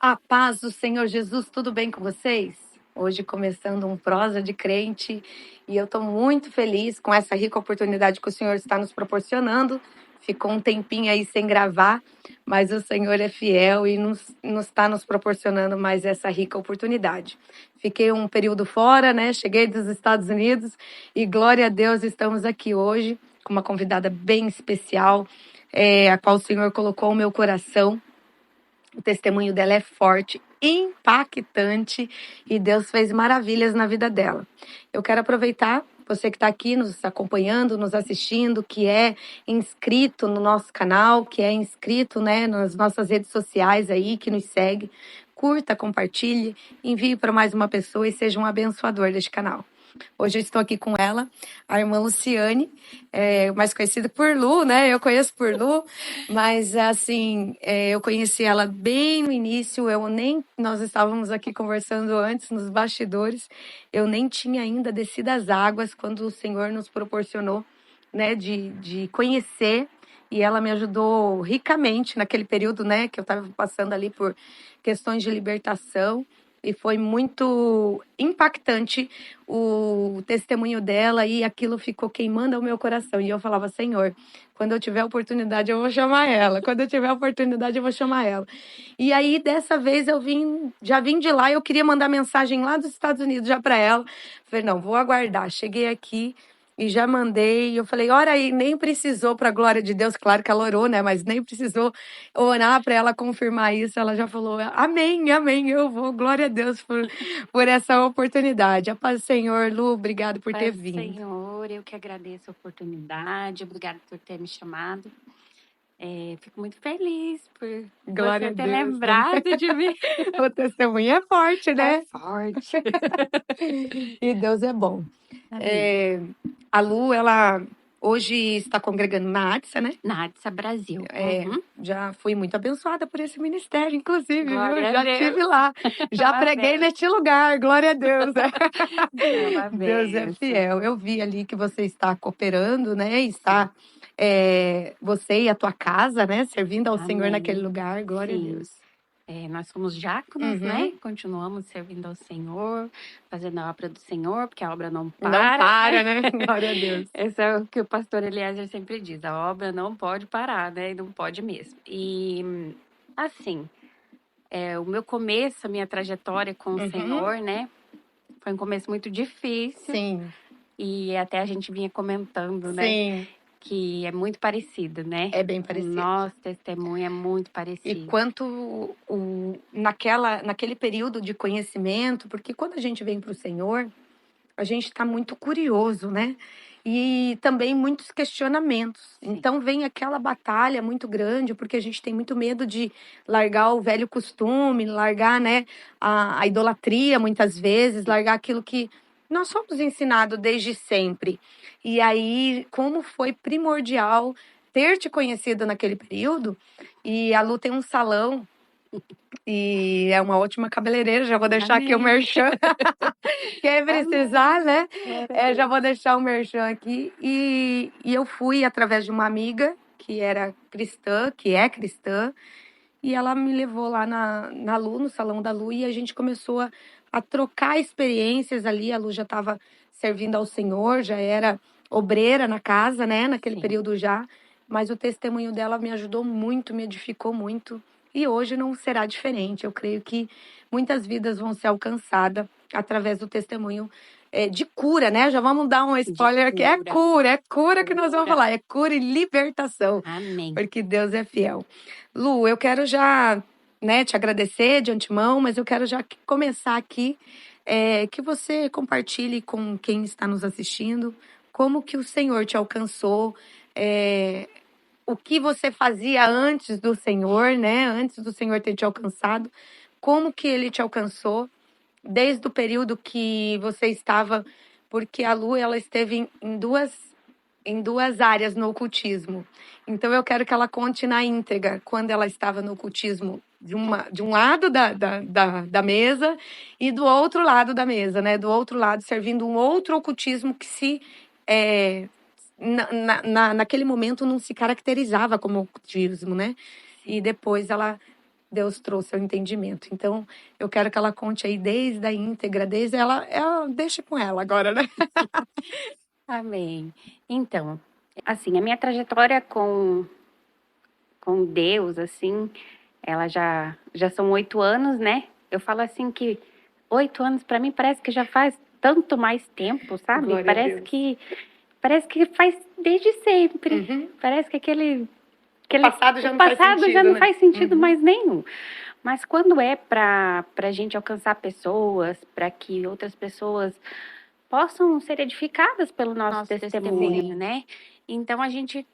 A paz do Senhor Jesus, tudo bem com vocês? Hoje começando um Prosa de Crente e eu estou muito feliz com essa rica oportunidade que o Senhor está nos proporcionando. Ficou um tempinho aí sem gravar, mas o Senhor é fiel e nos está nos proporcionando mais essa rica oportunidade. Fiquei um período fora, né? Cheguei dos Estados Unidos e glória a Deus estamos aqui hoje com uma convidada bem especial, a qual o Senhor colocou o meu coração. O testemunho dela é forte, impactante e Deus fez maravilhas na vida dela. Eu quero aproveitar você que está aqui nos acompanhando, nos assistindo, que é inscrito no nosso canal, que é inscrito, né, nas nossas redes sociais aí, que nos segue. Curta, compartilhe, envie para mais uma pessoa e seja um abençoador deste canal. Hoje eu estou aqui com ela, a irmã Luciane, mais conhecida por Lu, né? Eu conheço por Lu, mas assim, eu conheci ela bem no início, nós estávamos aqui conversando antes, nos bastidores, eu nem tinha ainda descido as águas quando o Senhor nos proporcionou, né, de conhecer, e ela me ajudou ricamente naquele período, né, que eu estava passando ali por questões de libertação, e foi muito impactante o testemunho dela e aquilo ficou queimando o meu coração. E eu falava, Senhor, quando eu tiver oportunidade eu vou chamar ela. Quando eu tiver oportunidade eu vou chamar ela. E aí dessa vez já vim de lá, eu queria mandar mensagem lá dos Estados Unidos já para ela. Falei, não, vou aguardar. Cheguei aqui e já mandei, eu falei, ora aí, nem precisou para a glória de Deus, claro que ela orou, né, mas nem precisou orar para ela confirmar isso, ela já falou, amém, amém, eu vou, glória a Deus por essa oportunidade. A paz do Senhor, Lu, obrigado por ter Paz do vindo. Senhor, eu que agradeço a oportunidade, obrigada por ter me chamado. Fico muito feliz por Glória você a ter Deus. lembrado de mim. O testemunho é forte, É né? forte. E Deus é bom. Amém. A Lu, ela hoje está congregando na ADSA, né? Nádissa Brasil. Uhum. Já fui muito abençoada por esse ministério, inclusive, viu? Glória a Já Deus. estive lá, já Uma preguei benção. neste lugar, glória a Deus. É uma Deus é benção. fiel. Eu vi ali que você está cooperando, né? Está você e a tua casa, né? Servindo ao Senhor naquele Amém. lugar, glória a Sim. Deus. Nós somos diáconos, né? Continuamos servindo ao Senhor, fazendo a obra do Senhor, porque a obra não para. Não para, né? Glória a Deus. Esse é o que o pastor Eliezer sempre diz: a obra não pode parar, né? E não pode mesmo. E, assim, o meu começo, a minha trajetória com o Senhor, né? Foi um começo muito difícil. Sim. E até a gente vinha comentando, né? Sim. Que é muito parecido, né? É bem parecido. O nosso testemunho é muito parecido. E quanto naquele período de conhecimento, porque quando a gente vem para o Senhor, a gente está muito curioso, né? E também muitos questionamentos. Sim. Então vem aquela batalha muito grande, porque a gente tem muito medo de largar o velho costume, largar, né, a idolatria muitas vezes, largar aquilo que nós somos ensinados desde sempre. E aí, como foi primordial ter te conhecido naquele período, e a Lu tem um salão e é uma ótima cabeleireira, já vou deixar aqui o merchan. Quem precisar, né? Já vou deixar o merchan aqui. E eu fui através de uma amiga que era cristã, que é cristã, e ela me levou lá na Lu, no salão da Lu, e a gente começou a trocar experiências ali. A Lu já estava servindo ao Senhor, já era obreira na casa, né? Naquele Sim. período já. Mas o testemunho dela me ajudou muito, me edificou muito. E hoje não será diferente. Eu creio que muitas vidas vão ser alcançadas através do testemunho de cura, né? Já vamos dar um spoiler aqui. É cura que nós vamos falar. É cura e libertação. Amém. Porque Deus é fiel. Lu, eu quero já, né, te agradecer de antemão, mas eu quero já começar aqui que você compartilhe com quem está nos assistindo como que o Senhor te alcançou, o que você fazia antes do Senhor, né? Antes do Senhor ter te alcançado, como que Ele te alcançou, desde o período que você estava, porque a Lu, ela esteve em duas áreas no ocultismo. Então eu quero que ela conte na íntegra quando ela estava no ocultismo de um lado da mesa e do outro lado da mesa, né? Do outro lado, servindo um outro ocultismo que naquele momento não se caracterizava como ocultismo, né? E depois ela Deus trouxe ao entendimento. Então, eu quero que ela conte aí desde a íntegra, desde ela deixa com ela agora, né? Amém. Então, assim, a minha trajetória com Deus, assim, ela já são 8 anos, né? Eu falo assim que 8 anos para mim parece que já faz tanto mais tempo, sabe? Glória a Parece Deus. que faz desde sempre. Uhum. Parece que O passado já o não faz passado sentido, já não né? faz sentido Uhum. mais nenhum. Mas quando é para a gente alcançar pessoas, para que outras pessoas possam ser edificadas pelo nosso testemunho, né? Então a gente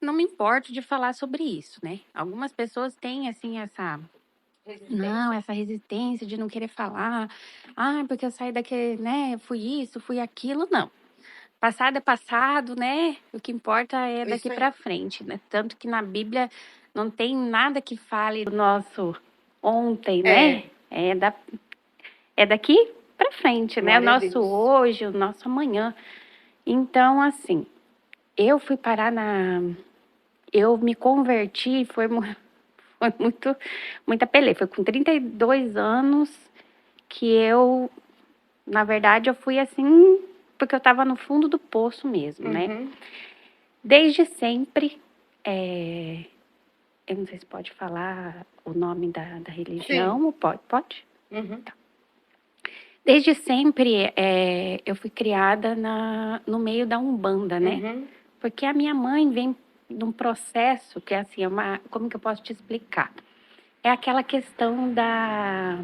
não me importo de falar sobre isso, né? Algumas pessoas têm assim essa resistência de não querer falar, porque eu saí daqui, né? Fui isso, fui aquilo, não. Passado é passado, né? O que importa é daqui para frente, né? Tanto que na Bíblia não tem nada que fale do nosso ontem, né? É daqui para frente, né? O nosso hoje, o nosso amanhã. Então, assim, eu fui parar eu me converti, foi muita peleia. Foi com 32 anos que na verdade, eu fui assim, porque eu estava no fundo do poço mesmo, né? Desde sempre, eu não sei se pode falar o nome da religião, pode? Tá. Desde sempre, eu fui criada no meio da Umbanda, né? Porque a minha mãe vem de um processo que, assim, como que eu posso te explicar? É aquela questão da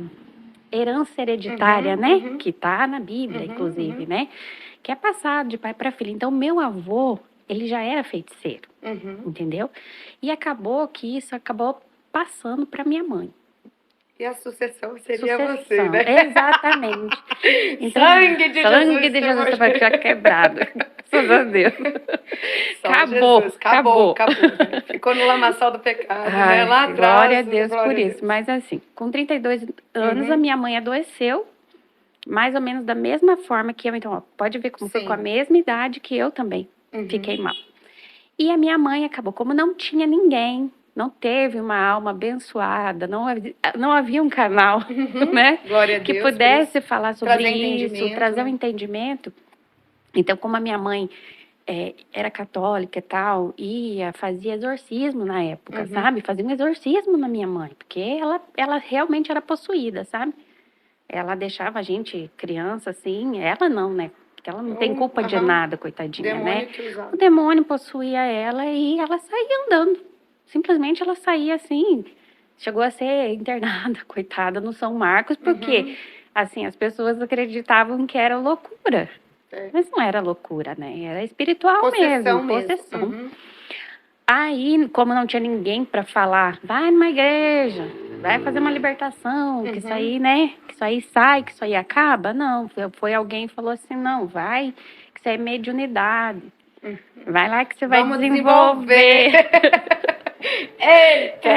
herança hereditária, né? Que tá na Bíblia, inclusive, né? Que é passado de pai para filho. Então, meu avô, ele já era feiticeiro, entendeu? E acabou que isso acabou passando para minha mãe. E a sucessão seria você, né? Exatamente. Então, sangue de Jesus você vai ficar quebrado. Graças a Deus. Acabou. Ficou no lamaçal do pecado, né? Lá atrás. Glória a Deus por isso. Mas assim, com 32 anos, a minha mãe adoeceu, mais ou menos da mesma forma que eu. Então, ó, pode ver como foi com a mesma idade que eu também fiquei mal. E a minha mãe acabou, como não tinha ninguém, não teve uma alma abençoada, não havia um canal, né? Glória a Deus, que pudesse falar sobre isso, trazer um entendimento. Então, como a minha mãe era católica e tal, fazia exorcismo na época, sabe? Fazia um exorcismo na minha mãe, porque ela realmente era possuída, sabe? Ela deixava a gente, criança, assim, ela não, né? Porque ela não tem culpa de nada, coitadinha, né? O demônio possuía ela e ela saía andando. Simplesmente ela saía assim, chegou a ser internada, coitada, no São Marcos, porque, assim, as pessoas acreditavam que era loucura. Mas não era loucura, né? Era espiritual mesmo, possessão. Aí, como não tinha ninguém para falar, vai numa igreja, vai fazer uma libertação, que isso aí, né? Que isso aí sai, que isso aí acaba. Não, foi alguém que falou assim, não, vai, que isso aí é mediunidade. Vai lá que você vai desenvolver. Eita!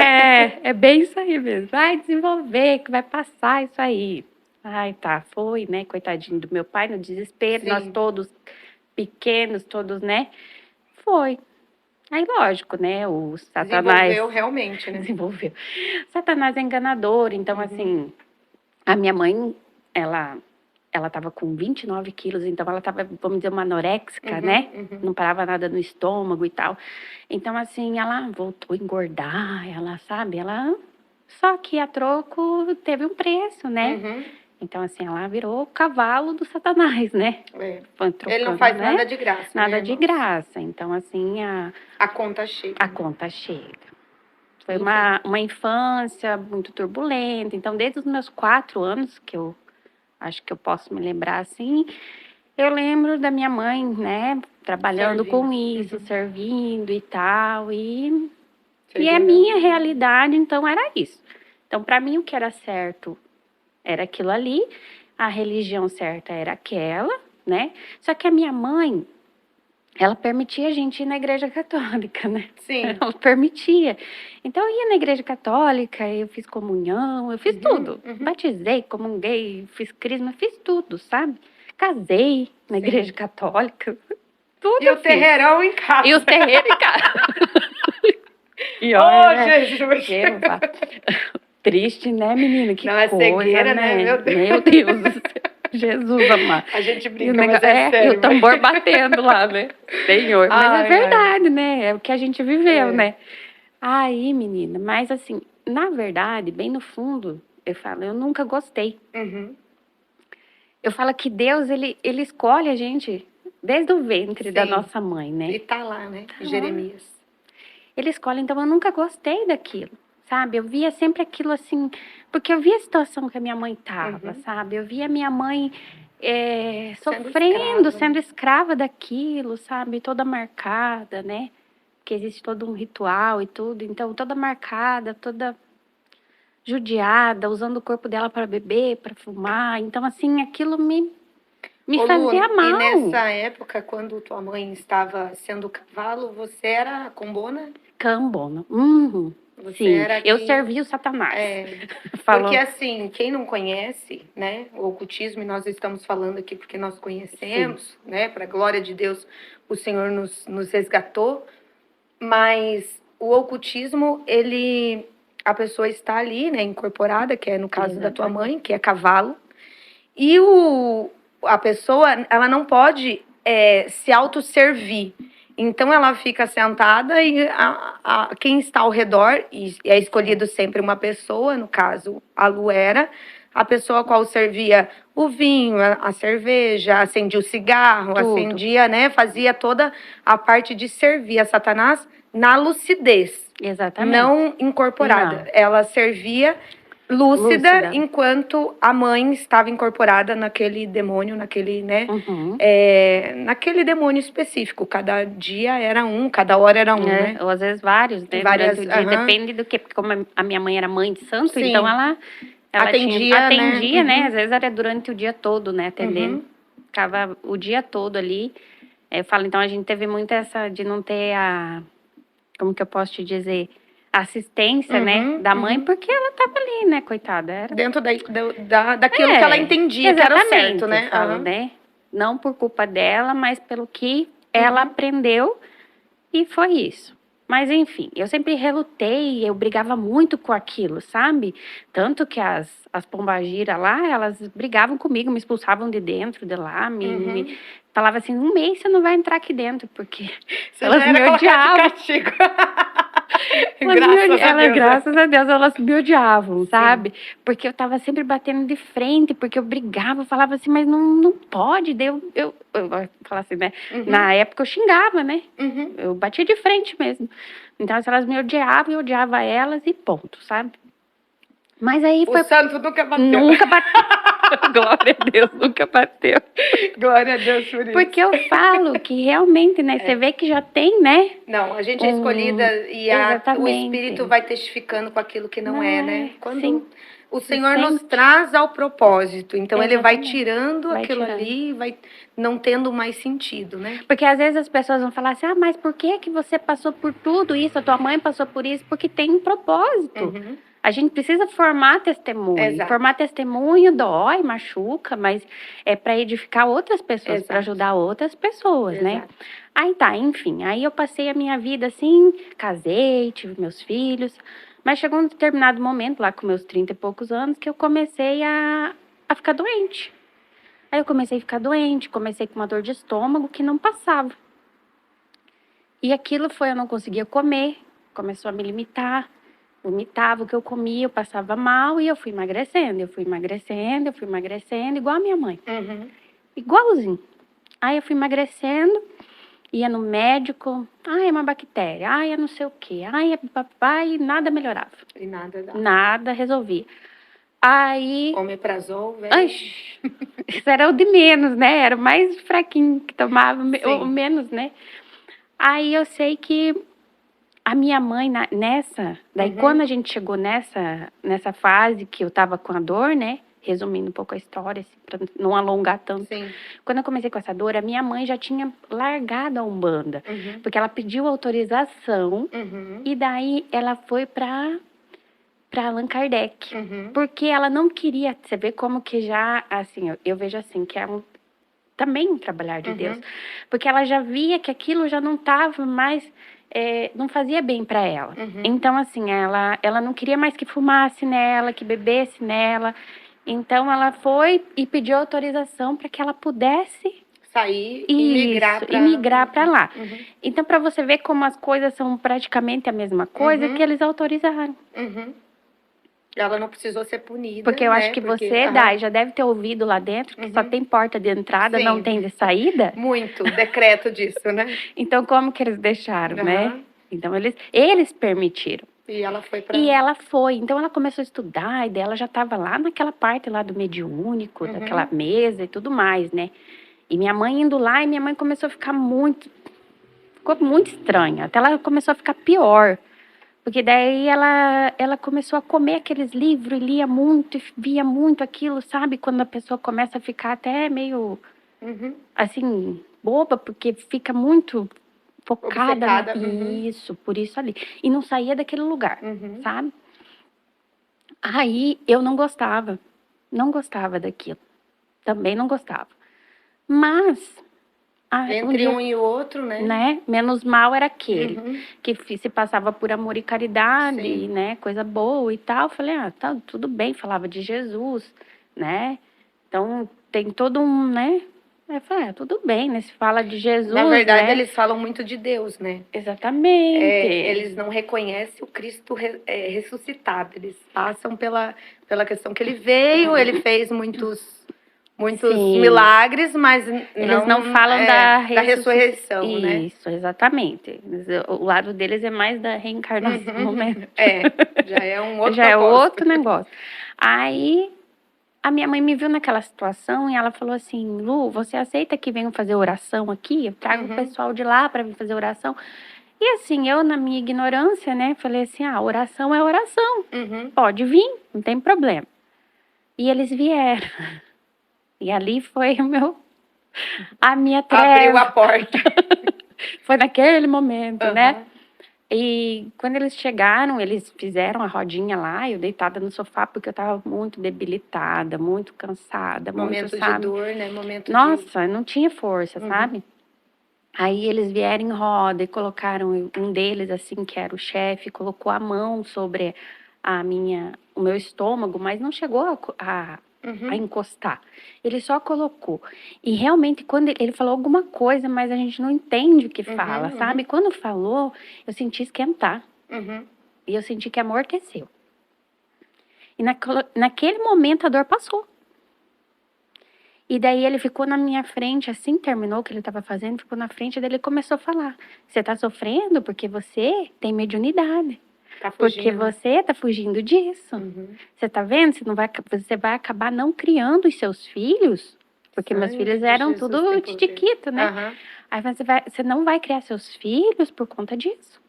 É bem isso aí mesmo. Vai desenvolver, que vai passar isso aí. Ai, tá, foi, né? Coitadinho do meu pai, no desespero, nós todos pequenos, todos, né? Foi. Aí, lógico, né? O Satanás. Desenvolveu realmente, né? Desenvolveu. Satanás é enganador, então, assim, a minha mãe, ela estava com 29 quilos, então ela estava, vamos dizer, uma anoréxica, né? Não parava nada no estômago e tal. Então, assim, ela voltou a engordar, ela, sabe? Só que a troco teve um preço, né? Então, assim, ela virou o cavalo do Satanás, né? Ele não faz nada de graça, nada de graça. Então, assim, a conta chega. A conta chega. Foi uma infância muito turbulenta. Então, desde os meus 4 anos, que eu acho que eu posso me lembrar assim, eu lembro da minha mãe, né, trabalhando com isso, servindo e tal, e a minha realidade, então, era isso. Então, para mim, o que era certo era aquilo ali, a religião certa era aquela, né? Só que a minha mãe, ela permitia a gente ir na igreja católica, né? Sim. Ela permitia. Então, eu ia na igreja católica, eu fiz comunhão, eu fiz tudo. Batizei, comunguei, fiz crisma, fiz tudo, sabe? Casei na igreja católica, tudo. E o terreirão em casa. E o terreiro em casa. E olha, Jesus! Triste, né, menina? Que Não, é coisa, cegueira, né? Meu Deus. Meu Deus do céu. Jesus amado. A gente E o, brinca, mas é e o sério. tambor batendo lá, né? Senhor. Mas é Ai, ai. verdade, né? É o que a gente viveu, É. né? Aí, menina, mas assim, na verdade, bem no fundo, eu falo, eu nunca gostei. Uhum. Eu falo que Deus, ele escolhe a gente desde o ventre da Sim. nossa mãe, né? E tá lá, né? Tá lá. Jeremias. Ele escolhe, então eu nunca gostei daquilo, sabe? Eu via sempre aquilo assim, porque eu via a situação que a minha mãe tava, sabe? Eu via a minha mãe sofrendo, sendo escrava daquilo, sabe? Toda marcada, né? Que existe todo um ritual e tudo, então toda marcada, toda judiada, usando o corpo dela para beber, para fumar. Então, assim, aquilo me Ô, fazia Lu, mal. e nessa época, quando tua mãe estava sendo cavalo, você era combona? Cambona. Você Sim, era eu que... servi o Satanás. Falou. Porque assim, quem não conhece, né, o ocultismo, e nós estamos falando aqui porque nós conhecemos, sim, né, para a glória de Deus, o Senhor nos resgatou, mas o ocultismo, a pessoa está ali, né, incorporada, que é no caso, exatamente, da tua mãe, que é cavalo, e a pessoa, ela não pode se autosservir. Então, ela fica sentada e quem está ao redor, e é escolhido sempre uma pessoa, no caso, a Lu era, a pessoa a qual servia o vinho, a cerveja, acendia o cigarro, tudo, acendia, né, fazia toda a parte de servir a Satanás na lucidez. Exatamente. Não incorporada. Não. Ela servia lúcida, enquanto a mãe estava incorporada naquele demônio, naquele, né? Naquele demônio específico. Cada dia era um, cada hora era um, né? Ou às vezes vários, né? Durante o dia, depende do que, porque como a minha mãe era mãe de santo, sim, então ela atendia, né? Às vezes era durante o dia todo, né? Atendendo. Ficava o dia todo ali. Eu falo, então a gente teve muito essa de não ter como que eu posso te dizer? Assistência, né, da mãe, porque ela tava ali, né, coitada. Era... Dentro daquilo que ela entendia que era certo, né? Falo, né? Não por culpa dela, mas pelo que ela aprendeu, e foi isso. Mas, enfim, eu sempre relutei, eu brigava muito com aquilo, sabe? Tanto que as pombagiras lá, elas brigavam comigo, me expulsavam de dentro de lá, me falavam assim, um mês você não vai entrar aqui dentro, porque você elas me odiavam. Graças a Deus, elas me odiavam, sim, sabe? Porque eu tava sempre batendo de frente, porque eu brigava, eu falava assim, mas não pode. Daí eu falava assim, né? Na época eu xingava, né? Eu batia de frente mesmo. Então, se elas me odiavam, eu odiava elas e ponto, sabe? Mas aí foi... O santo nunca bateu. Nunca bateu. Glória a Deus, nunca bateu. Glória a Deus por isso. Porque eu falo que realmente, né? Você vê que já tem, né? Não, a gente é escolhida e o Espírito vai testificando com aquilo que não é, né? Quando sim, o Senhor nos traz ao propósito, então ele vai tirando aquilo ali, vai não tendo mais sentido, né? Porque às vezes as pessoas vão falar assim, mas por que você passou por tudo isso? A tua mãe passou por isso? Porque tem um propósito. A gente precisa formar testemunho. Exato. Formar testemunho dói, machuca, mas é para edificar outras pessoas, para ajudar outras pessoas, né? Aí tá, enfim. Aí eu passei a minha vida assim, casei, tive meus filhos, mas chegou um determinado momento, lá com meus 30 e poucos anos, que eu comecei a ficar doente. Aí eu comecei a ficar doente, comecei com uma dor de estômago que não passava. E aquilo foi, eu não conseguia comer, começou a me limitar. Vomitava o que eu comia, eu passava mal e eu fui emagrecendo, igual a minha mãe. Igualzinho. Aí eu fui emagrecendo, ia no médico, é uma bactéria, é não sei o quê, é papai, e nada melhorava. E nada dava. Nada resolvia. Aí... Omeprazol, velho. Isso era o de menos, né? Era o mais fraquinho que tomava, o menos, né? Aí eu sei que a minha mãe, daí quando a gente chegou nessa fase que eu tava com a dor, né? Resumindo um pouco a história, assim, pra não alongar tanto. Sim. Quando eu comecei com essa dor, a minha mãe já tinha largado a Umbanda. Porque ela pediu autorização e daí ela foi para Allan Kardec. Porque ela não queria, você vê como que já, assim, eu vejo assim, que é também um trabalhar de Deus. Porque ela já via que aquilo já não estava mais... não fazia bem para ela. Uhum. Então, assim, ela não queria mais que fumasse nela, que bebesse nela. Então, ela foi e pediu autorização para que ela pudesse Sair e migrar para lá. Uhum. Então, para você ver como as coisas são praticamente a mesma coisa, que eles autorizaram. Uhum. Ela não precisou ser punida. Porque eu acho que você, Dai, já deve ter ouvido lá dentro que só tem porta de entrada, não tem de saída. Muito, decreto disso, né? Então, como que eles deixaram, né? Então, eles permitiram. E ela foi pra... E ela foi. Então, ela começou a estudar, e daí ela já estava lá naquela parte lá do mediúnico, daquela mesa e tudo mais, né? E minha mãe indo lá, e minha mãe começou a ficar ficou muito estranha. Até ela começou a ficar pior. Porque daí ela começou a comer aqueles livros, e lia muito, e via muito aquilo, sabe? Quando a pessoa começa a ficar até meio, assim, boba, porque fica muito focada isso, por isso ali. E não saía daquele lugar, sabe? Aí eu não gostava daquilo. Também não gostava. Mas... Entre um e o outro, né? Menos mal era aquele que se passava por amor e caridade, né? Coisa boa e tal. Falei, tá tudo bem, falava de Jesus, né? Então tem todo um, né? Eu falei, tudo bem, né? Se fala de Jesus. Na verdade, né? Eles falam muito de Deus, né? Exatamente. Eles não reconhecem o Cristo ressuscitado. Eles passam pela questão que ele veio, ele fez muitos milagres, mas eles não falam da ressurreição, né? Isso, exatamente. O lado deles é mais da reencarnação, né? Já é um outro já é outro negócio. Aí a minha mãe me viu naquela situação e ela falou assim, Lu, você aceita que venham fazer oração aqui? Eu trago o pessoal de lá para vir fazer oração. E assim, eu na minha ignorância, né, falei assim, oração é oração. Pode vir, não tem problema. E eles vieram. E ali foi a minha treva. Abriu a porta. Foi naquele momento, né? E quando eles chegaram, eles fizeram a rodinha lá, eu deitada no sofá, porque eu tava muito debilitada, muito cansada. Momento muito, sabe? de dor, né? Nossa, não tinha força, sabe? Aí eles vieram em roda e colocaram um deles, assim, que era o chefe, colocou a mão sobre o meu estômago, mas não chegou a encostar. Ele só colocou. E realmente, quando ele falou alguma coisa, mas a gente não entende o que fala, sabe? Quando falou, eu senti esquentar. E eu senti que amorteceu. E naquele momento a dor passou. E daí ele ficou na minha frente, assim, terminou o que ele estava fazendo, ficou na frente, daí ele começou a falar. Você está sofrendo porque você tem mediunidade. Porque você está fugindo disso. Você está vendo? Você vai acabar não criando os seus filhos, porque meus filhos eram tudo titiquito, né? Aí você não vai criar seus filhos por conta disso.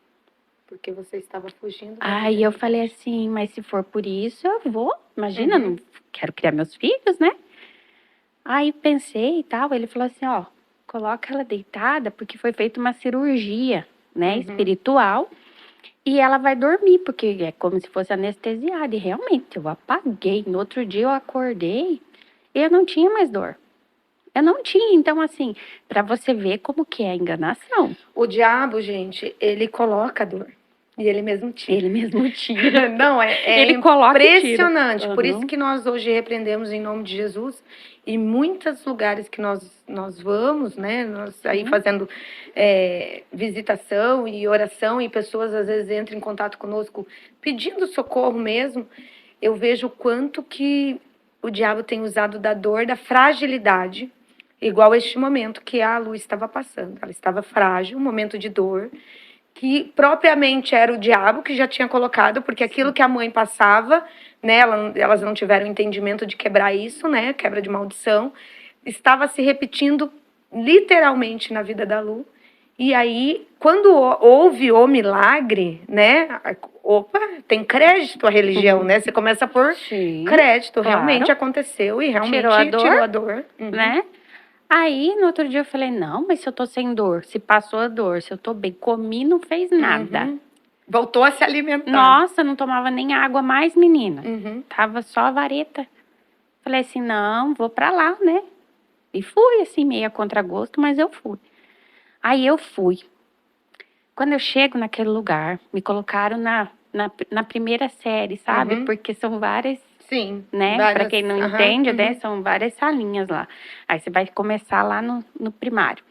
Porque você estava fugindo. Aí eu falei assim, mas se for por isso, eu vou. Imagina, não quero criar meus filhos, né? Aí pensei e tal, ele falou assim, coloca ela deitada, porque foi feita uma cirurgia, né, espiritual, e ela vai dormir, porque é como se fosse anestesiada, e realmente, eu apaguei, no outro dia eu acordei, e eu não tinha mais dor. Eu não tinha, então assim, para você ver como que é a enganação. O diabo, gente, ele coloca a dor. E ele mesmo tira. Ele mesmo tira. Não, ele coloca impressionante. E tira. Por isso que nós hoje repreendemos em nome de Jesus. E muitos lugares que nós vamos, né? Nós aí fazendo visitação e oração, e pessoas às vezes entram em contato conosco pedindo socorro mesmo. Eu vejo o quanto que o diabo tem usado da dor, da fragilidade, igual este momento que a Lu estava passando. Ela estava frágil, um momento de dor, que propriamente era o diabo que já tinha colocado, porque aquilo que a mãe passava, né, elas não tiveram entendimento de quebrar isso, né, quebra de maldição, estava se repetindo literalmente na vida da Lu. E aí, quando houve o milagre, né, tem crédito a religião, né, você começa por crédito, realmente aconteceu e realmente tirou a dor. Né? Aí, no outro dia, eu falei, não, mas se eu tô sem dor, se passou a dor, se eu tô bem, comi, não fez nada. Voltou a se alimentar. Nossa, não tomava nem água mais, menina. Tava só a vareta. Falei assim, não, vou pra lá, né? E fui, assim, meio a contragosto, mas eu fui. Aí eu fui. quando eu chego naquele lugar, me colocaram na primeira série, sabe? Uhum. Porque são várias, Sim. né? Várias, Para quem não entende, né? São várias salinhas lá. Aí você vai começar lá no primário.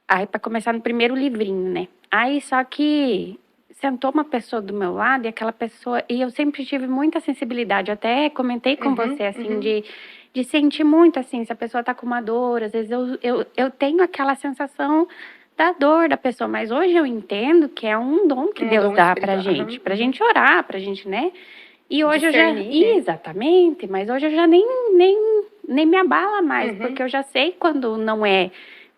Aí, para começar no primeiro livrinho, né? Aí, só que sentou uma pessoa do meu lado e aquela pessoa... E eu sempre tive muita sensibilidade. Eu até comentei com você, assim, de sentir muito, assim, se a pessoa tá com uma dor. Às vezes eu tenho aquela sensação da dor da pessoa. Mas hoje eu entendo que é um dom que Deus dá pra gente. Pra gente orar, pra gente, né? E hoje discernir, eu já... Exatamente. Mas hoje eu já nem me abala mais. Porque eu já sei quando não é...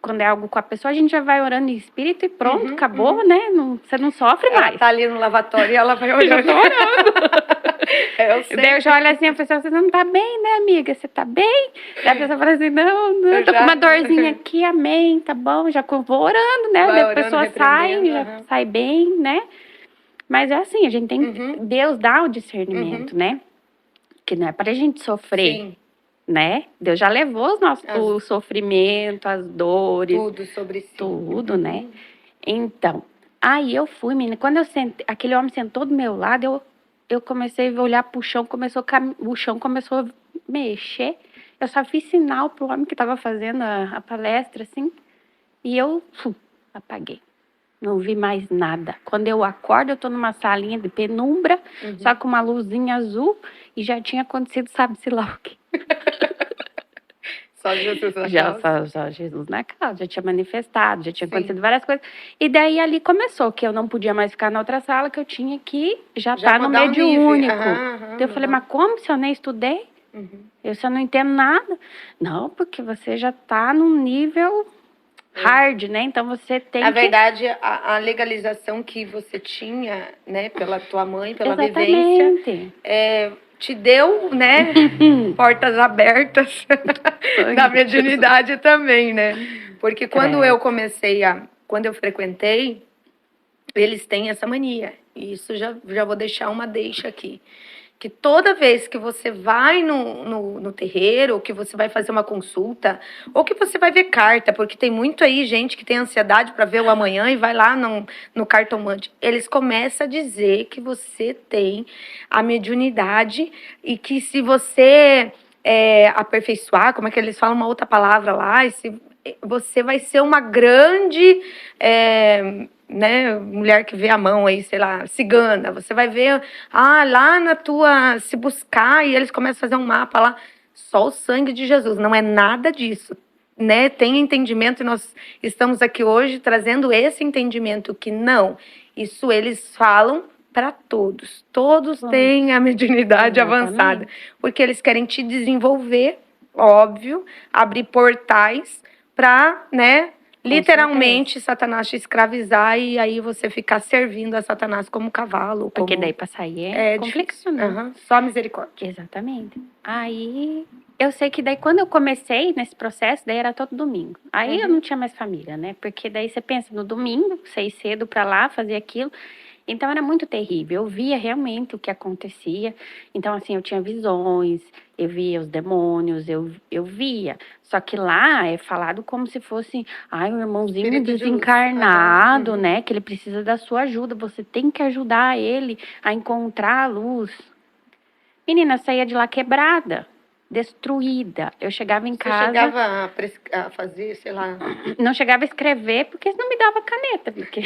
Quando é algo com a pessoa, a gente já vai orando em espírito e pronto, acabou, né? Não, você não sofre mais. Ela tá ali no lavatório e ela vai olhando. Eu tô orando. Eu sei. Daí eu já olho assim, a pessoa, você não tá bem, né, amiga? Você tá bem? Daí a pessoa fala assim, não, eu tô com uma dorzinha aqui, amém, tá bom, já vou orando, né? Daí a pessoa sai, já sai bem, né? Mas é assim, a gente tem... Deus dá o discernimento, né? Que não é pra gente sofrer. Sim. Né? Deus já levou o sofrimento, as dores. Tudo sobre si. Tudo, né? Então, aí eu fui, menina. Quando eu sentei, aquele homem sentou do meu lado, eu comecei a olhar pro chão, o chão começou a mexer. Eu só fiz sinal pro homem que tava fazendo a palestra, assim, e eu apaguei. Não vi mais nada. Quando eu acordo, eu tô numa salinha de penumbra, só com uma luzinha azul, e já tinha acontecido, sabe-se lá o quê. Só Jesus na causa. Só Jesus na causa, já tinha manifestado, já tinha acontecido várias coisas. E daí ali começou, que eu não podia mais ficar na outra sala, que eu tinha que já estar no mediúnico. Então eu falei, mas como se eu nem estudei? Eu só não entendo nada. Não, porque você já tá num nível hard, né? Então você tem Na verdade, a legalização que você tinha, né, pela tua mãe, pela vivência, te deu, né, portas abertas da mediunidade também, né? Porque quando quando eu frequentei, eles têm essa mania. E isso já vou deixar uma deixa aqui. Que toda vez que você vai no terreiro, ou que você vai fazer uma consulta, ou que você vai ver carta, porque tem muito aí gente que tem ansiedade para ver o amanhã e vai lá no cartomante. Eles começam a dizer que você tem a mediunidade e que se você aperfeiçoar, como é que eles falam uma outra palavra lá, você vai ser uma grande... né, mulher que vê a mão aí, sei lá, cigana, você vai ver, lá na tua, se buscar, e eles começam a fazer um mapa lá, só o sangue de Jesus, não é nada disso, né, tem entendimento, e nós estamos aqui hoje trazendo esse entendimento que não, isso eles falam para todos têm a mediunidade avançada, porque eles querem te desenvolver, óbvio, abrir portais para, né, literalmente, Satanás te escravizar e aí você ficar servindo a Satanás como cavalo. Porque daí pra sair é complicado, né? Só misericórdia. Exatamente. Aí, eu sei que daí quando eu comecei nesse processo, daí era todo domingo. Aí eu não tinha mais família, né? Porque daí você pensa no domingo, você ir cedo pra lá, fazer aquilo. Então era muito terrível, eu via realmente o que acontecia. Então, assim, eu tinha visões, eu via os demônios, eu via. Só que lá é falado como se fosse, um irmãozinho Espírito desencarnado, né? Que ele precisa da sua ajuda, você tem que ajudar ele a encontrar a luz. Menina, eu saía de lá quebrada, destruída. Eu chegava em casa... Você chegava a fazer, sei lá... Não chegava a escrever, porque não me dava caneta, porque...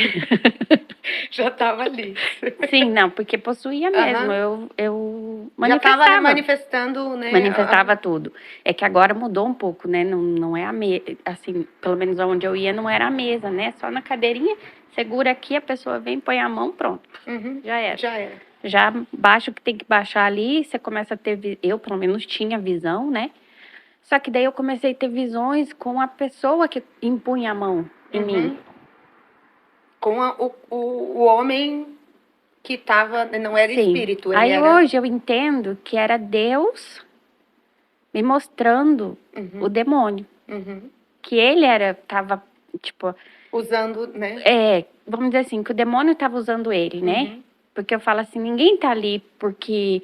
Já estava ali. Sim, não, porque possuía mesmo. Eu manifestava. Já estava manifestando, né? Manifestava tudo. É que agora mudou um pouco, né? Não é a mesa, assim, pelo menos onde eu ia não era a mesa, né? Só na cadeirinha, segura aqui, a pessoa vem, põe a mão, pronto. Já era. Já baixa o que tem que baixar ali, você começa a ter... Eu, pelo menos, tinha visão, né? Só que daí eu comecei a ter visões com a pessoa que impunha a mão em mim. Com o homem que estava... Não era espírito. Aí hoje eu entendo que era Deus me mostrando o demônio. Que ele estava, tipo... Usando, né? Vamos dizer assim, que o demônio estava usando ele, né? Porque eu falo assim, ninguém tá ali porque...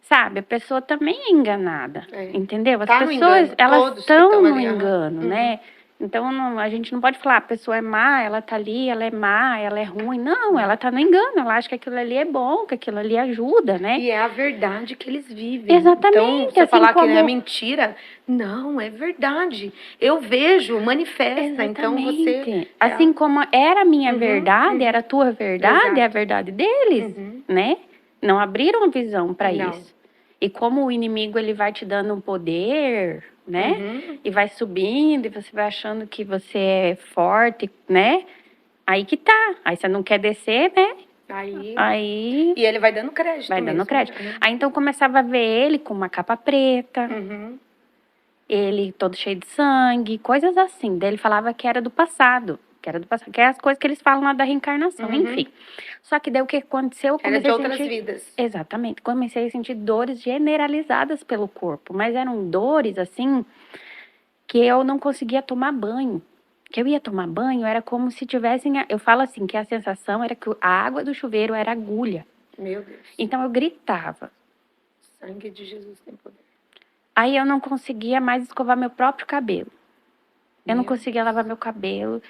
Sabe, a pessoa também é enganada, entendeu? As pessoas, elas estão no engano, né? Então, a gente não pode falar, a pessoa é má, ela tá ali, ela é má, ela é ruim. Não, ela tá no engano, ela acha que aquilo ali é bom, que aquilo ali ajuda, né? E é a verdade que eles vivem. Exatamente. Então, você assim falar como... que é mentira, não, é verdade. Eu vejo, manifesta. Então, você... Assim como era a minha verdade, era a tua verdade, Exato. é a verdade deles, né? Não abriram a visão para Não. isso. E como o inimigo, ele vai te dando um poder, né? E vai subindo, e você vai achando que você é forte, né? Aí que tá. Aí você não quer descer, né? Aí... E ele vai dando crédito Vai mesmo. dando crédito. Aí, então, começava a ver ele com uma capa preta. Ele todo cheio de sangue, coisas assim. Daí ele falava que era do passado. Que é as coisas que eles falam lá da reencarnação, enfim. Só que daí o que aconteceu? Eu comecei era de outras vidas. Exatamente. Comecei a sentir dores generalizadas pelo corpo. Mas eram dores, assim, que eu não conseguia tomar banho. Que eu ia tomar banho, era como se tivessem... Eu falo assim, que a sensação era que a água do chuveiro era agulha. Meu Deus. Então eu gritava. Sangue de Jesus tem poder. Aí eu não conseguia mais escovar meu próprio cabelo. Eu não conseguia lavar meu cabelo.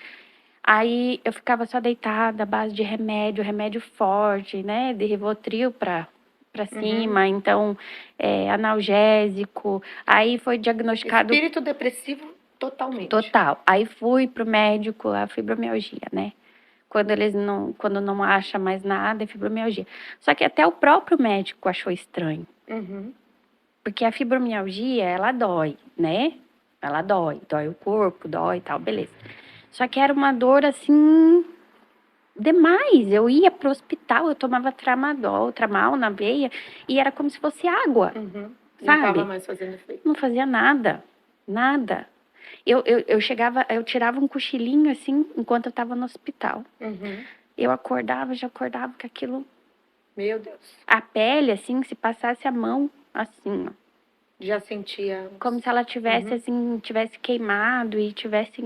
Aí eu ficava só deitada à base de remédio forte, né? De Rivotril pra cima, então analgésico. Aí foi diagnosticado... Espírito depressivo totalmente. Total. Aí fui pro médico, a fibromialgia, né? Quando não acha mais nada, é fibromialgia. Só que até o próprio médico achou estranho. Porque a fibromialgia, ela dói, né? Ela dói o corpo, dói e tal, beleza. Só que era uma dor, assim, demais. Eu ia pro hospital, eu tomava tramal na veia, e era como se fosse água, sabe? Não tava mais fazendo efeito. Não fazia nada. Eu chegava, eu tirava um cochilinho, assim, enquanto eu tava no hospital. Eu já acordava com aquilo... Meu Deus. A pele, assim, se passasse a mão, assim, ó. Já sentia... Como se ela tivesse, assim, tivesse queimado e tivesse,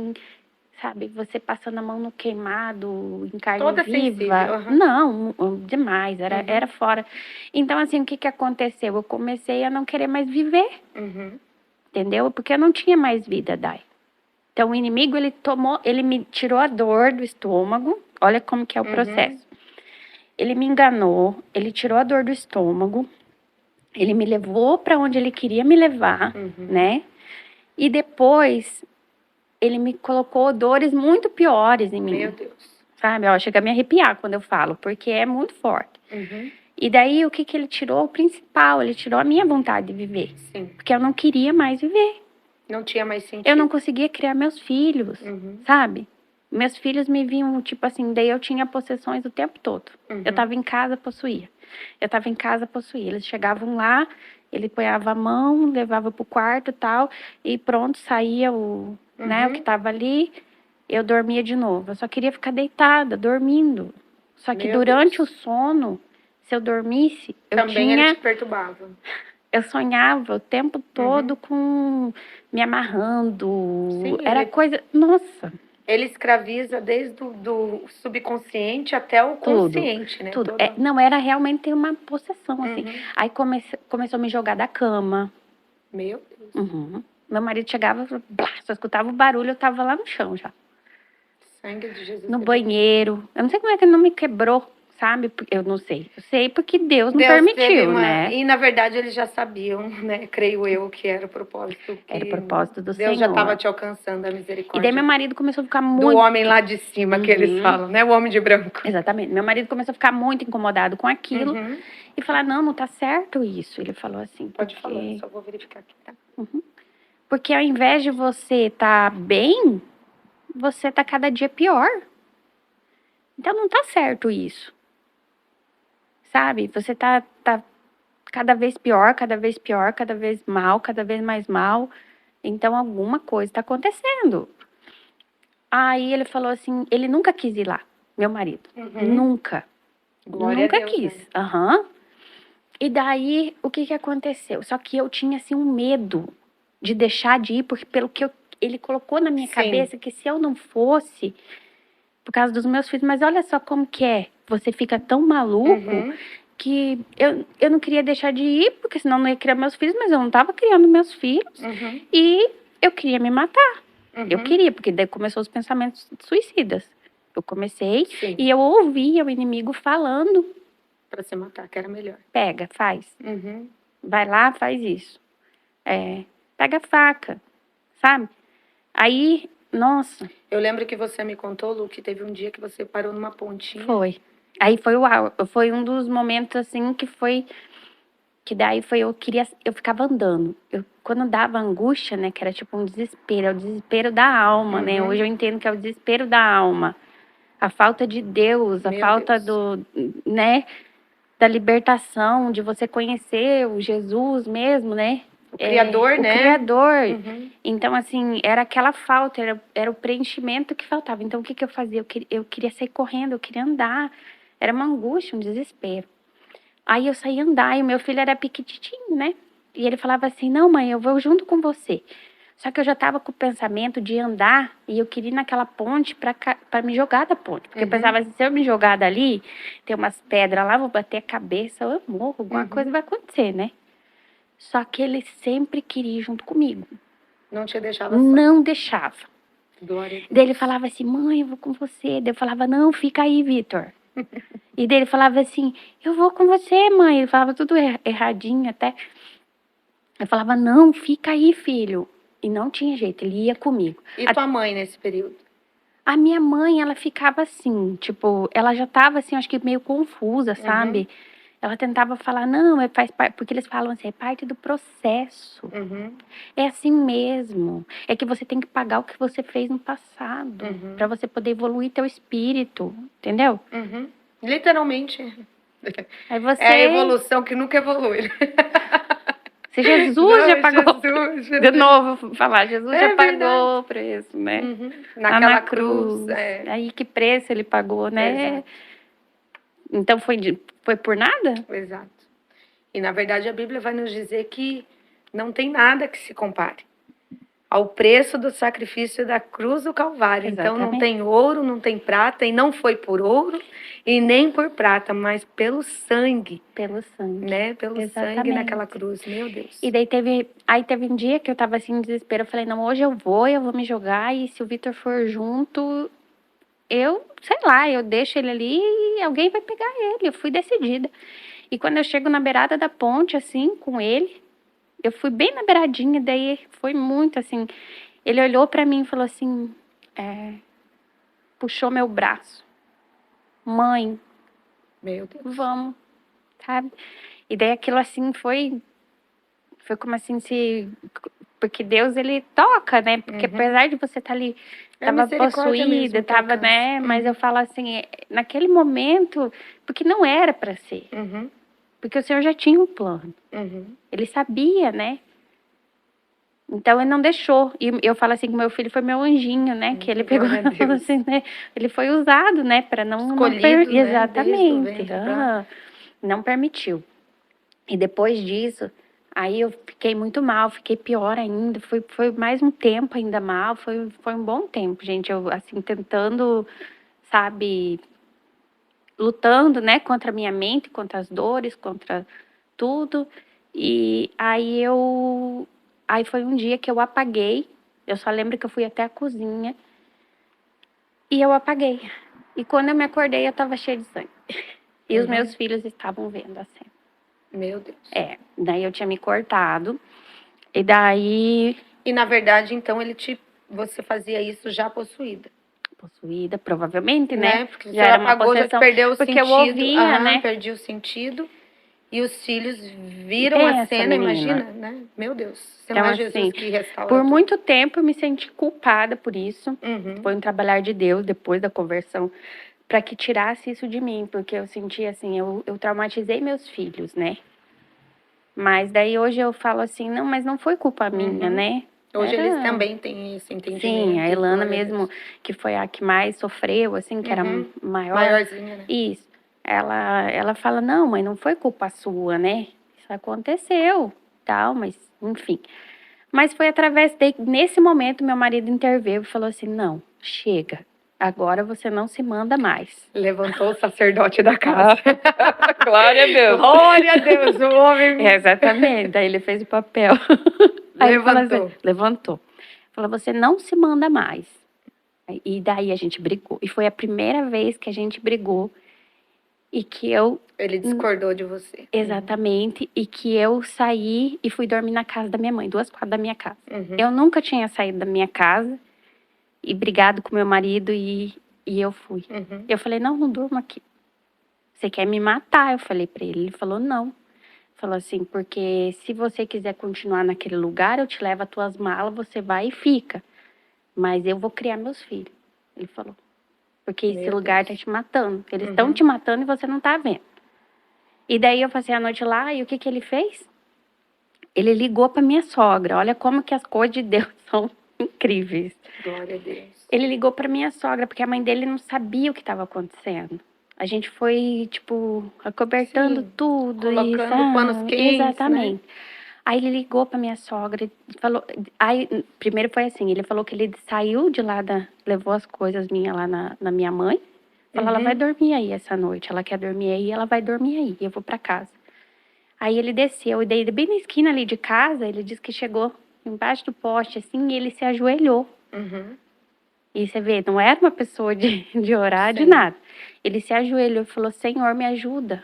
sabe, você passando a mão no queimado, em carne toda viva. Sensível. Não, demais, era fora. Então, assim, o que aconteceu? Eu comecei a não querer mais viver, entendeu? Porque eu não tinha mais vida, Dai. Então, o inimigo, ele me tirou a dor do estômago, olha como que é o processo. Ele me enganou, ele tirou a dor do estômago, ele me levou para onde ele queria me levar, né? E depois, ele me colocou dores muito piores em mim. Meu Deus. Sabe? Ó, chega a me arrepiar quando eu falo, porque é muito forte. E daí, o que ele tirou? O principal, ele tirou a minha vontade de viver. Sim. Porque eu não queria mais viver. Não tinha mais sentido. Eu não conseguia criar meus filhos, sabe? Meus filhos me viam, tipo assim, daí eu tinha possessões o tempo todo. Eu tava em casa, possuía. Eles chegavam lá, ele ponhava a mão, levava pro quarto e tal, e pronto, saía né, o que tava ali, eu dormia de novo. Eu só queria ficar deitada, dormindo. Só que durante o sono, se eu dormisse, ele te perturbava. Eu sonhava o tempo todo com me amarrando. Sim, era coisa... Nossa! Ele escraviza desde do subconsciente até o consciente, né? Tudo. Não, era realmente uma possessão, assim. Aí começou a me jogar da cama. Meu Deus. Meu marido chegava, só escutava o barulho, eu tava lá no chão já. Sangue de Jesus. No banheiro. Eu não sei como é que ele não me quebrou, sabe? Eu não sei. Eu sei porque Deus não permitiu, né? E, na verdade, eles já sabiam, né? Creio eu que era o propósito. Era o propósito do Senhor. Deus já estava te alcançando a misericórdia. E daí meu marido começou a ficar muito... Do homem lá de cima, que eles falam, né? O homem de branco. Exatamente. Meu marido começou a ficar muito incomodado com aquilo. E falar, não tá certo isso. Ele falou assim... Pode falar, só vou verificar aqui, tá? Porque ao invés de você tá bem, você tá cada dia pior. Então não tá certo isso. Sabe? Você tá cada vez pior, cada vez mal, cada vez mais mal. Então alguma coisa tá acontecendo. Aí ele falou assim, ele nunca quis ir lá, meu marido. Nunca. Glória nunca a Deus, quis. né? E daí, o que aconteceu? Só que eu tinha, assim, um medo de deixar de ir, porque pelo que ele colocou na minha cabeça, que se eu não fosse, por causa dos meus filhos, mas olha só como que é, você fica tão maluco que eu não queria deixar de ir, porque senão eu não ia criar meus filhos, mas eu não estava criando meus filhos, e eu queria me matar. Eu queria, porque daí começou os pensamentos suicidas. Eu comecei Sim. e eu ouvia o inimigo falando, Pra se matar, que era melhor. pega, faz, Uhum. vai lá, faz isso. Pega a faca, sabe? Aí, nossa, Eu lembro que você me contou, Lu, que teve um dia que você parou numa pontinha. foi. Aí foi um dos momentos assim que daí eu ficava andando. Quando dava angústia, né, que era tipo um desespero, é o desespero da alma, né? Hoje eu entendo que é o desespero da alma. A falta de Deus, a Meu falta Deus. né, da libertação, de você conhecer o Jesus mesmo, né? O Criador, O né? Criador. Uhum. Então, assim, era aquela falta, era o preenchimento que faltava. Então, o que eu fazia? Eu queria sair correndo, eu queria andar. Era uma angústia, um desespero. Aí eu saía andar e o meu filho era pequititinho, né? E ele falava assim: não, mãe, eu vou junto com você. Só que eu já estava com o pensamento de andar e eu queria ir naquela ponte para me jogar da ponte. Porque eu pensava assim: se eu me jogar dali, tem umas pedras lá, vou bater a cabeça, eu morro, alguma coisa vai acontecer, né? Só que ele sempre queria ir junto comigo. Não te deixava só. Não deixava. Glória a Deus. Daí ele falava assim: mãe, eu vou com você. Daí eu falava: não, fica aí, Vitor. E daí ele falava assim: eu vou com você, mãe. Ele falava tudo erradinho até. Eu falava: não, fica aí, filho. E não tinha jeito, ele ia comigo. E tua mãe nesse período? A minha mãe, ela ficava assim, tipo, ela já tava assim, acho que meio confusa, sabe? Ela tentava falar: não, faz parte, porque eles falam assim, é parte do processo. É assim mesmo. É que você tem que pagar o que você fez no passado, para você poder evoluir teu espírito, entendeu? Literalmente. Aí você, É a evolução que nunca evolui. se Jesus Não, já pagou, Jesus, de novo vou falar, Jesus É já pagou verdade. o preço, né? Naquela Na cruz. É. Aí que preço ele pagou, né? Exato. Então foi por nada? Exato. E na verdade a Bíblia vai nos dizer que não tem nada que se compare ao preço do sacrifício da cruz do Calvário. Então não Exatamente. tem ouro, não tem prata, e não foi por ouro e nem por prata, mas pelo sangue, Pelo sangue. né? Pelo sangue Exatamente. naquela cruz, meu Deus. E daí teve um dia que eu tava assim em desespero, eu falei: não, hoje eu vou me jogar, e se o Vitor for junto, eu, sei lá, eu deixo ele ali e alguém vai pegar ele. Eu fui decidida. E quando eu chego na beirada da ponte, assim, com ele, eu fui bem na beiradinha, daí foi muito assim. Ele olhou pra mim e falou assim, puxou meu braço. Mãe, Meu Deus. vamos, sabe? E daí aquilo assim foi como assim se... Porque Deus, ele toca, né? Porque apesar de você estar ali, É a tava misericórdia mesmo possuída, que tava, alcança. né? Mas eu falo assim, naquele momento, porque não era pra ser. Porque o Senhor já tinha um plano. Ele sabia, né? Então ele não deixou. E eu falo assim que meu filho foi meu anjinho, né? Que ele pegou, glória a Deus. assim, né? Ele foi usado, né? Para não Escolhido, né? exatamente. Desde o ventre pra- Não permitiu. E depois disso, aí eu fiquei muito mal, fiquei pior ainda. Foi mais um tempo ainda mal. Foi um bom tempo, gente. Eu assim tentando, sabe, lutando, né? Contra a minha mente, contra as dores, contra tudo. E aí foi um dia que eu apaguei. Eu só lembro que eu fui até a cozinha e eu apaguei. E quando eu me acordei, eu estava cheia de sangue. E os meus filhos estavam vendo a cena. Meu Deus. Daí eu tinha me cortado. E daí, E na verdade, então, você fazia isso já possuída, possuída, provavelmente, né? né? Porque Já você era uma apagou, já possessão. perdeu o Porque sentido. eu ouvia, né? Perdi o sentido. E os filhos viram a Pensa, cena, menina. imagina, né? Meu Deus. Você Então, não é Jesus assim, que restaura por tudo. muito tempo eu me senti culpada por isso. Foi um trabalhar de Deus depois da conversão, para que tirasse isso de mim, porque eu senti assim, eu traumatizei meus filhos, né? Mas daí hoje eu falo assim, não, mas não foi culpa minha, né? Hoje eles também têm esse entendimento. Sim, a e Elana glória a mesmo, Deus. que foi a que mais sofreu, assim, que era maior. Maiorzinha, né? Isso. Ela fala: não, mãe, não foi culpa sua, né? Isso aconteceu, tal, mas enfim. Mas foi nesse momento, meu marido interveio e falou assim: não, chega. Agora você não se manda mais. Levantou o sacerdote da casa. Glória a Deus. Glória a Deus, o homem Exatamente. Daí ele fez o papel. Aí ele falou assim, levantou. levantou. Falou, você não se manda mais. E daí a gente brigou. E foi a primeira vez que a gente brigou e que eu... Ele discordou de você. Exatamente. E que eu saí e fui dormir na casa da minha mãe, 2 quadras da minha casa. Eu nunca tinha saído da minha casa e brigado com meu marido e eu fui. Eu falei, não durmo aqui. Você quer me matar? Eu falei pra ele. Ele falou, não. Falou assim, porque se você quiser continuar naquele lugar, eu te levo as tuas malas, você vai e fica. Mas eu vou criar meus filhos. Ele falou. Porque esse lugar tá te matando. Eles estão te matando e você não tá vendo. E daí eu passei a noite lá e o que ele fez? Ele ligou pra minha sogra. Olha como que as coisas de Deus são incríveis. Glória a Deus. Ele ligou pra minha sogra, porque a mãe dele não sabia o que estava acontecendo. A gente foi, tipo, acobertando tudo. Colocando panos quentes, exatamente. né? Aí ele ligou pra minha sogra e falou... Aí, primeiro foi assim, ele falou que ele saiu de lá, levou as coisas minhas lá na minha mãe. Falou, ela vai dormir aí essa noite. Ela quer dormir aí, ela vai dormir aí. Eu vou pra casa. Aí ele desceu, e daí bem na esquina ali de casa, ele disse que chegou embaixo do poste, assim, e ele se ajoelhou. E você vê, não era uma pessoa de orar, de nada. Ele se ajoelhou e falou, Senhor, me ajuda.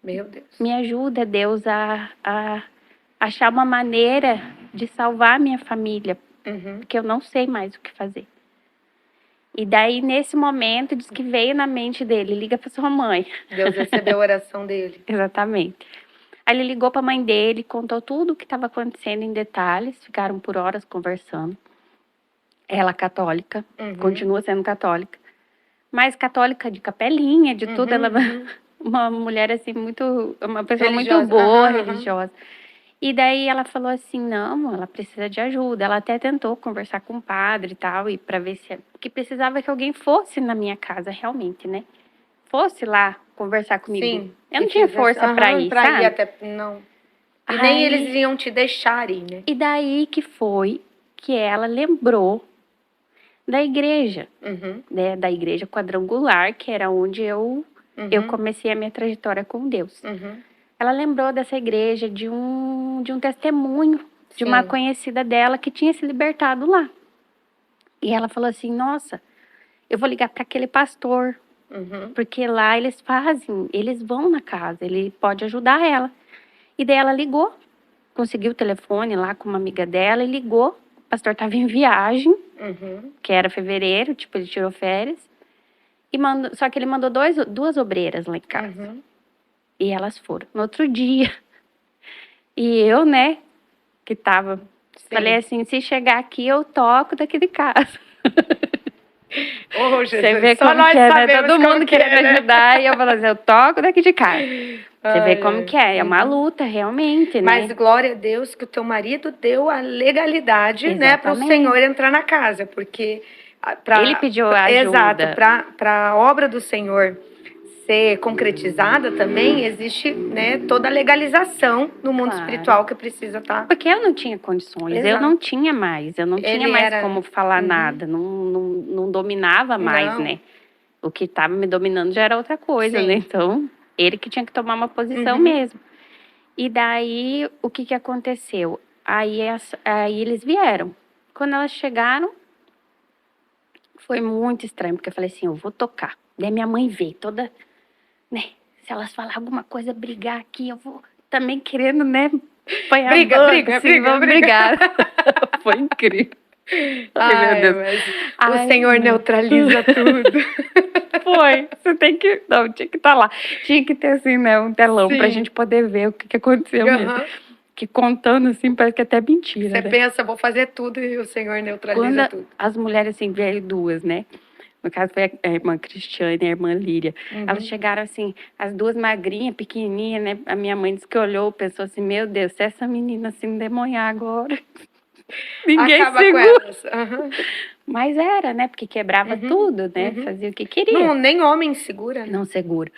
Meu Deus. Me ajuda, Deus, a achar uma maneira de salvar a minha família. Porque eu não sei mais o que fazer. E daí, nesse momento, diz que veio na mente dele, liga pra sua mãe. Deus recebeu a oração dele. Exatamente. Aí ele ligou pra mãe dele, contou tudo o que estava acontecendo em detalhes, ficaram por horas conversando. Ela católica, continua sendo católica. Mas católica de capelinha, de tudo, ela uma mulher assim uma pessoa religiosa. Muito boa, religiosa. E daí ela falou assim, não, ela precisa de ajuda. Ela até tentou conversar com o padre e tal, e para ver se... Porque precisava que alguém fosse na minha casa, realmente, né? Fosse lá conversar comigo. Sim. Eu não tinha força para ir, sabe? Ir até, não. E nem eles iam te deixar ir, né? E daí que foi que ela lembrou da igreja. Né? Da igreja quadrangular, que era onde eu comecei a minha trajetória com Deus. Ela lembrou dessa igreja, de um testemunho de uma conhecida dela que tinha se libertado lá. E ela falou assim, nossa, eu vou ligar para aquele pastor, porque lá eles vão na casa, ele pode ajudar ela. E daí ela ligou, conseguiu o telefone lá com uma amiga dela e ligou. O pastor estava em viagem, que era fevereiro, tipo, ele tirou férias. Só que ele mandou 2 obreiras lá em casa. E elas foram. No outro dia. E eu, né, que tava... Falei assim, se chegar aqui, eu toco daqui de casa. Oh, Jesus. Você vê como que é, né? Todo mundo querendo me ajudar. E eu falei assim, eu toco daqui de casa. Você vê como que é. É uma luta, realmente, né? Mas glória a Deus que o teu marido deu a legalidade, né, para o Senhor entrar na casa. Porque... ele pediu ajuda. Exato. Para a obra do Senhor ser concretizada também, existe, né, toda a legalização no mundo espiritual que precisa estar... Porque eu não tinha condições, eu não tinha mais, como falar nada, não dominava mais, né? O que estava me dominando já era outra coisa, né? Então, ele que tinha que tomar uma posição mesmo. E daí, o que aconteceu? Aí eles vieram. Quando elas chegaram, foi muito estranho, porque eu falei assim, eu vou tocar. Daí minha mãe veio toda... né? Se elas falar alguma coisa, brigar aqui, eu vou também querendo, né? Briga. Foi incrível. Ai, meu Deus. O Senhor neutraliza tudo. Foi. Você tem que... Não, tinha que estar lá. Tinha que ter, assim, né, um telão pra gente poder ver o que aconteceu mesmo. Que contando, assim, parece que é até mentira, Você pensa, vou fazer tudo e o Senhor neutraliza tudo. As mulheres, assim, vieram 2, né? No caso, foi a irmã Cristiane e a irmã Líria. Elas chegaram assim, as 2 magrinhas, pequenininhas, né? A minha mãe disse que olhou, pensou assim, meu Deus, se essa menina se endemoniar agora, ninguém acaba segura. Com elas. Mas era, né? Porque quebrava tudo, né? Fazia o que queria. Não, nem homem segura. Né? Não segura.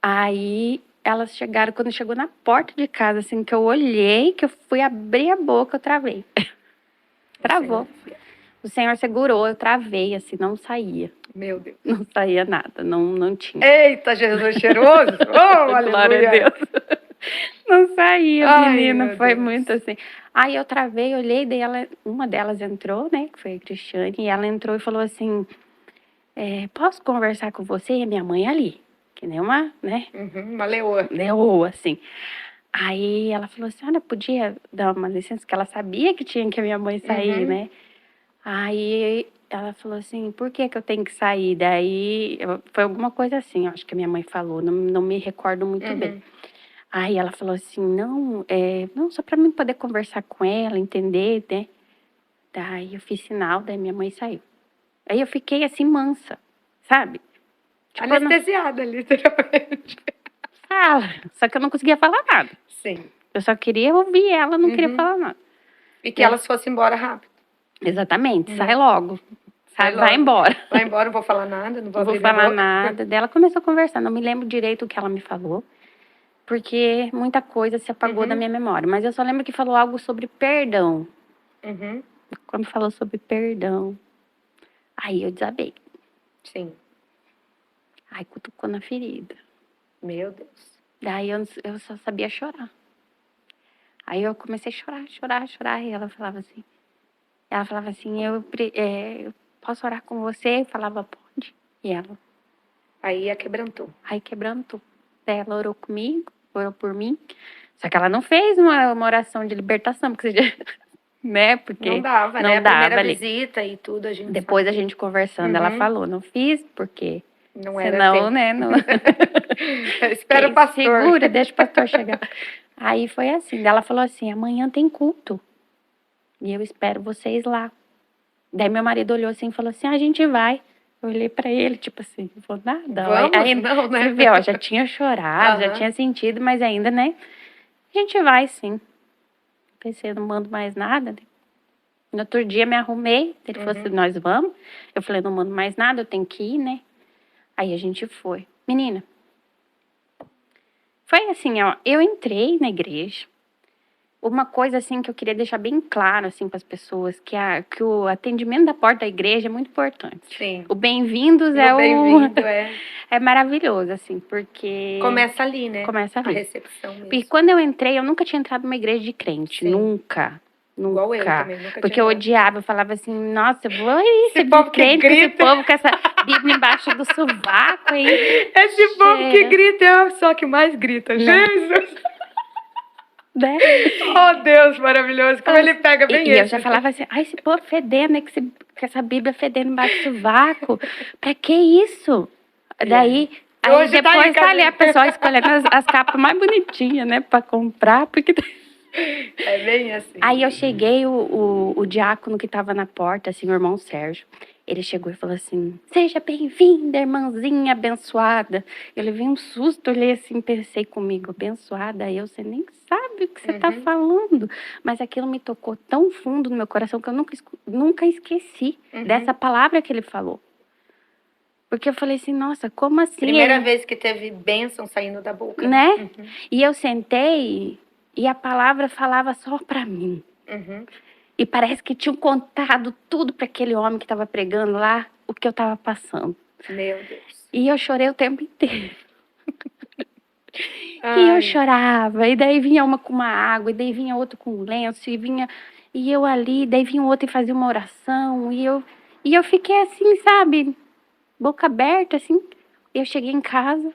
Aí, elas chegaram, quando chegou na porta de casa, assim, que eu olhei, que eu fui abrir a boca, eu travei. Travou. O Senhor segurou, eu travei, assim, não saía. Meu Deus. Não saía nada, não tinha. Eita, Jesus cheiroso! Oh, glória a Deus. Não saía, Ai, menina, meu foi Deus. muito assim. Aí eu travei, olhei, daí uma delas entrou, né, que foi a Cristiane, e ela entrou e falou assim, posso conversar com você e a minha mãe ali? Que nem uma, né, Uma leoa. leoa, assim. Aí ela falou assim, olha, podia dar uma licença, que ela sabia que tinha que a minha mãe sair, né? Aí ela falou assim, por que que eu tenho que sair? Daí, foi alguma coisa assim, eu acho que a minha mãe falou, não me recordo muito bem. Aí ela falou assim, não, só pra mim poder conversar com ela, entender, né? Daí eu fiz sinal, daí minha mãe saiu. Aí eu fiquei assim, mansa, sabe? Tipo, Anestesiada, literalmente. fala, só que eu não conseguia falar nada. Sim. Eu só queria ouvir ela, não queria falar nada. E que elas fossem embora rápido. Exatamente, sai logo. Vai embora. Vai embora, não vou falar nada, não vou abrir falar minha boca. nada. Daí ela começou a conversar, não me lembro direito o que ela me falou, porque muita coisa se apagou da minha memória. Mas eu só lembro que falou algo sobre perdão. Quando falou sobre perdão, aí eu desabei. Sim. Aí cutucou na ferida. Meu Deus. Daí eu só sabia chorar. Aí eu comecei a chorar. E ela falava assim, eu posso orar com você? Eu falava, pode. E ela. Aí quebrantou. Aí quebrantou. Daí ela orou comigo, orou por mim. Só que ela não fez uma oração de libertação, porque você né? Porque não dava, não né? A dava primeira ali. Visita e tudo, a gente Depois sabe. a gente conversando, ela falou, não fiz porque não era senão, tempo. né? Não... Espera o pastor. Segura, deixa o pastor chegar. Aí foi assim, ela falou assim, amanhã tem culto. E eu espero vocês lá. Daí meu marido olhou assim e falou assim, a gente vai. Eu olhei pra ele, tipo assim, não vou nada. Vamos? Aí, não, né? Você vê, ó, já tinha chorado, já tinha sentido, mas ainda, né? A gente vai, sim. Pensei, não mando mais nada. No outro dia me arrumei, ele falou assim, nós vamos. Eu falei, não mando mais nada, eu tenho que ir, né? Aí a gente foi. Menina, foi assim, ó, eu entrei na igreja. Uma coisa assim que eu queria deixar bem claro assim para as pessoas que o atendimento da porta da igreja é muito importante. Sim. O bem-vindos é maravilhoso assim, porque começa ali, né? Começa ali. A recepção mesmo. Porque quando eu entrei, eu nunca tinha entrado numa igreja de crente, nunca. Igual eu também, nunca Porque tinha eu odiava, eu falava assim, nossa, eu vou esse povo crente, que grita. esse povo com essa Bíblia embaixo do sovaco aí. Esse povo que grita é só que mais grita. Jesus! Né? Oh, Deus maravilhoso, como ele pega bem E eu já falava assim, ai, esse povo fedendo, né, com essa Bíblia fedendo embaixo do sovaco. Pra que isso? Daí, aí depois tá ali a pessoa escolhendo as capas mais bonitinhas, né, pra comprar, porque... É bem assim. Aí eu cheguei, o diácono que tava na porta, assim, o irmão Sérgio, ele chegou e falou assim, seja bem-vinda, irmãzinha abençoada. Eu levei um susto, olhei assim, pensei comigo, abençoada? Aí você nem sabe o que você tá falando. Mas aquilo me tocou tão fundo no meu coração que eu nunca esqueci dessa palavra que ele falou. Porque eu falei assim, nossa, como assim? Primeira vez que teve bênção saindo da boca. Né? E eu sentei e a palavra falava só pra mim. E parece que tinham contado tudo para aquele homem que estava pregando lá, o que eu estava passando. Meu Deus. E eu chorei o tempo inteiro. E eu chorava, e daí vinha uma com uma água, e daí vinha outra com um lenço, e eu ali, daí vinha outro e fazia uma oração, e eu fiquei assim, sabe, boca aberta, assim. Eu cheguei em casa.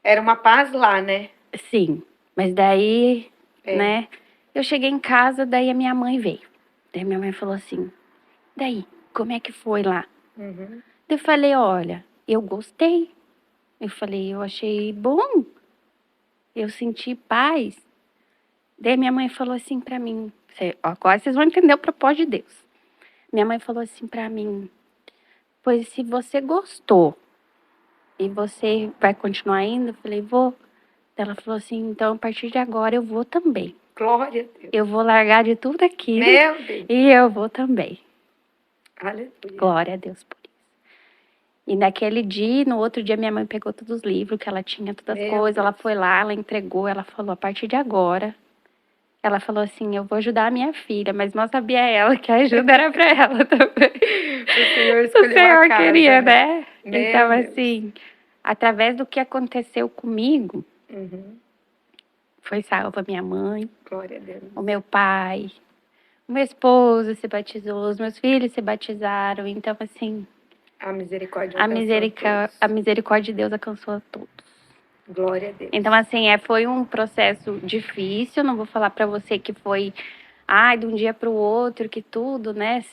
Era uma paz lá, né? Sim, mas daí, né, eu cheguei em casa, daí a minha mãe veio. Daí minha mãe falou assim, daí, como é que foi lá? Eu falei, olha, eu gostei. Eu falei, eu achei bom. Eu senti paz. Daí minha mãe falou assim pra mim, agora vocês vão entender o propósito de Deus. Minha mãe falou assim pra mim, pois se você gostou e você vai continuar indo, eu falei, vou. Ela falou assim, então a partir de agora eu vou também. Glória a Deus. Eu vou largar de tudo aquilo. Meu Deus. E eu vou também. Aleluia. Glória a Deus por isso. E naquele dia, no outro dia, minha mãe pegou todos os livros que ela tinha, todas as coisas. Ela foi lá, ela entregou, ela falou, a partir de agora, ela falou assim, eu vou ajudar a minha filha, mas não sabia ela que a ajuda era para ela também. O Senhor queria, né? Meu então, Deus. assim, através do que aconteceu comigo, foi salva minha mãe, Glória a Deus. o meu pai, o meu esposo se batizou, os meus filhos se batizaram. Então, assim, A misericórdia a alcançou a todos. misericórdia de Deus alcançou a todos. Glória a Deus. Então, assim, foi um processo difícil. Não vou falar para você que foi, de um dia para o outro, que tudo, né,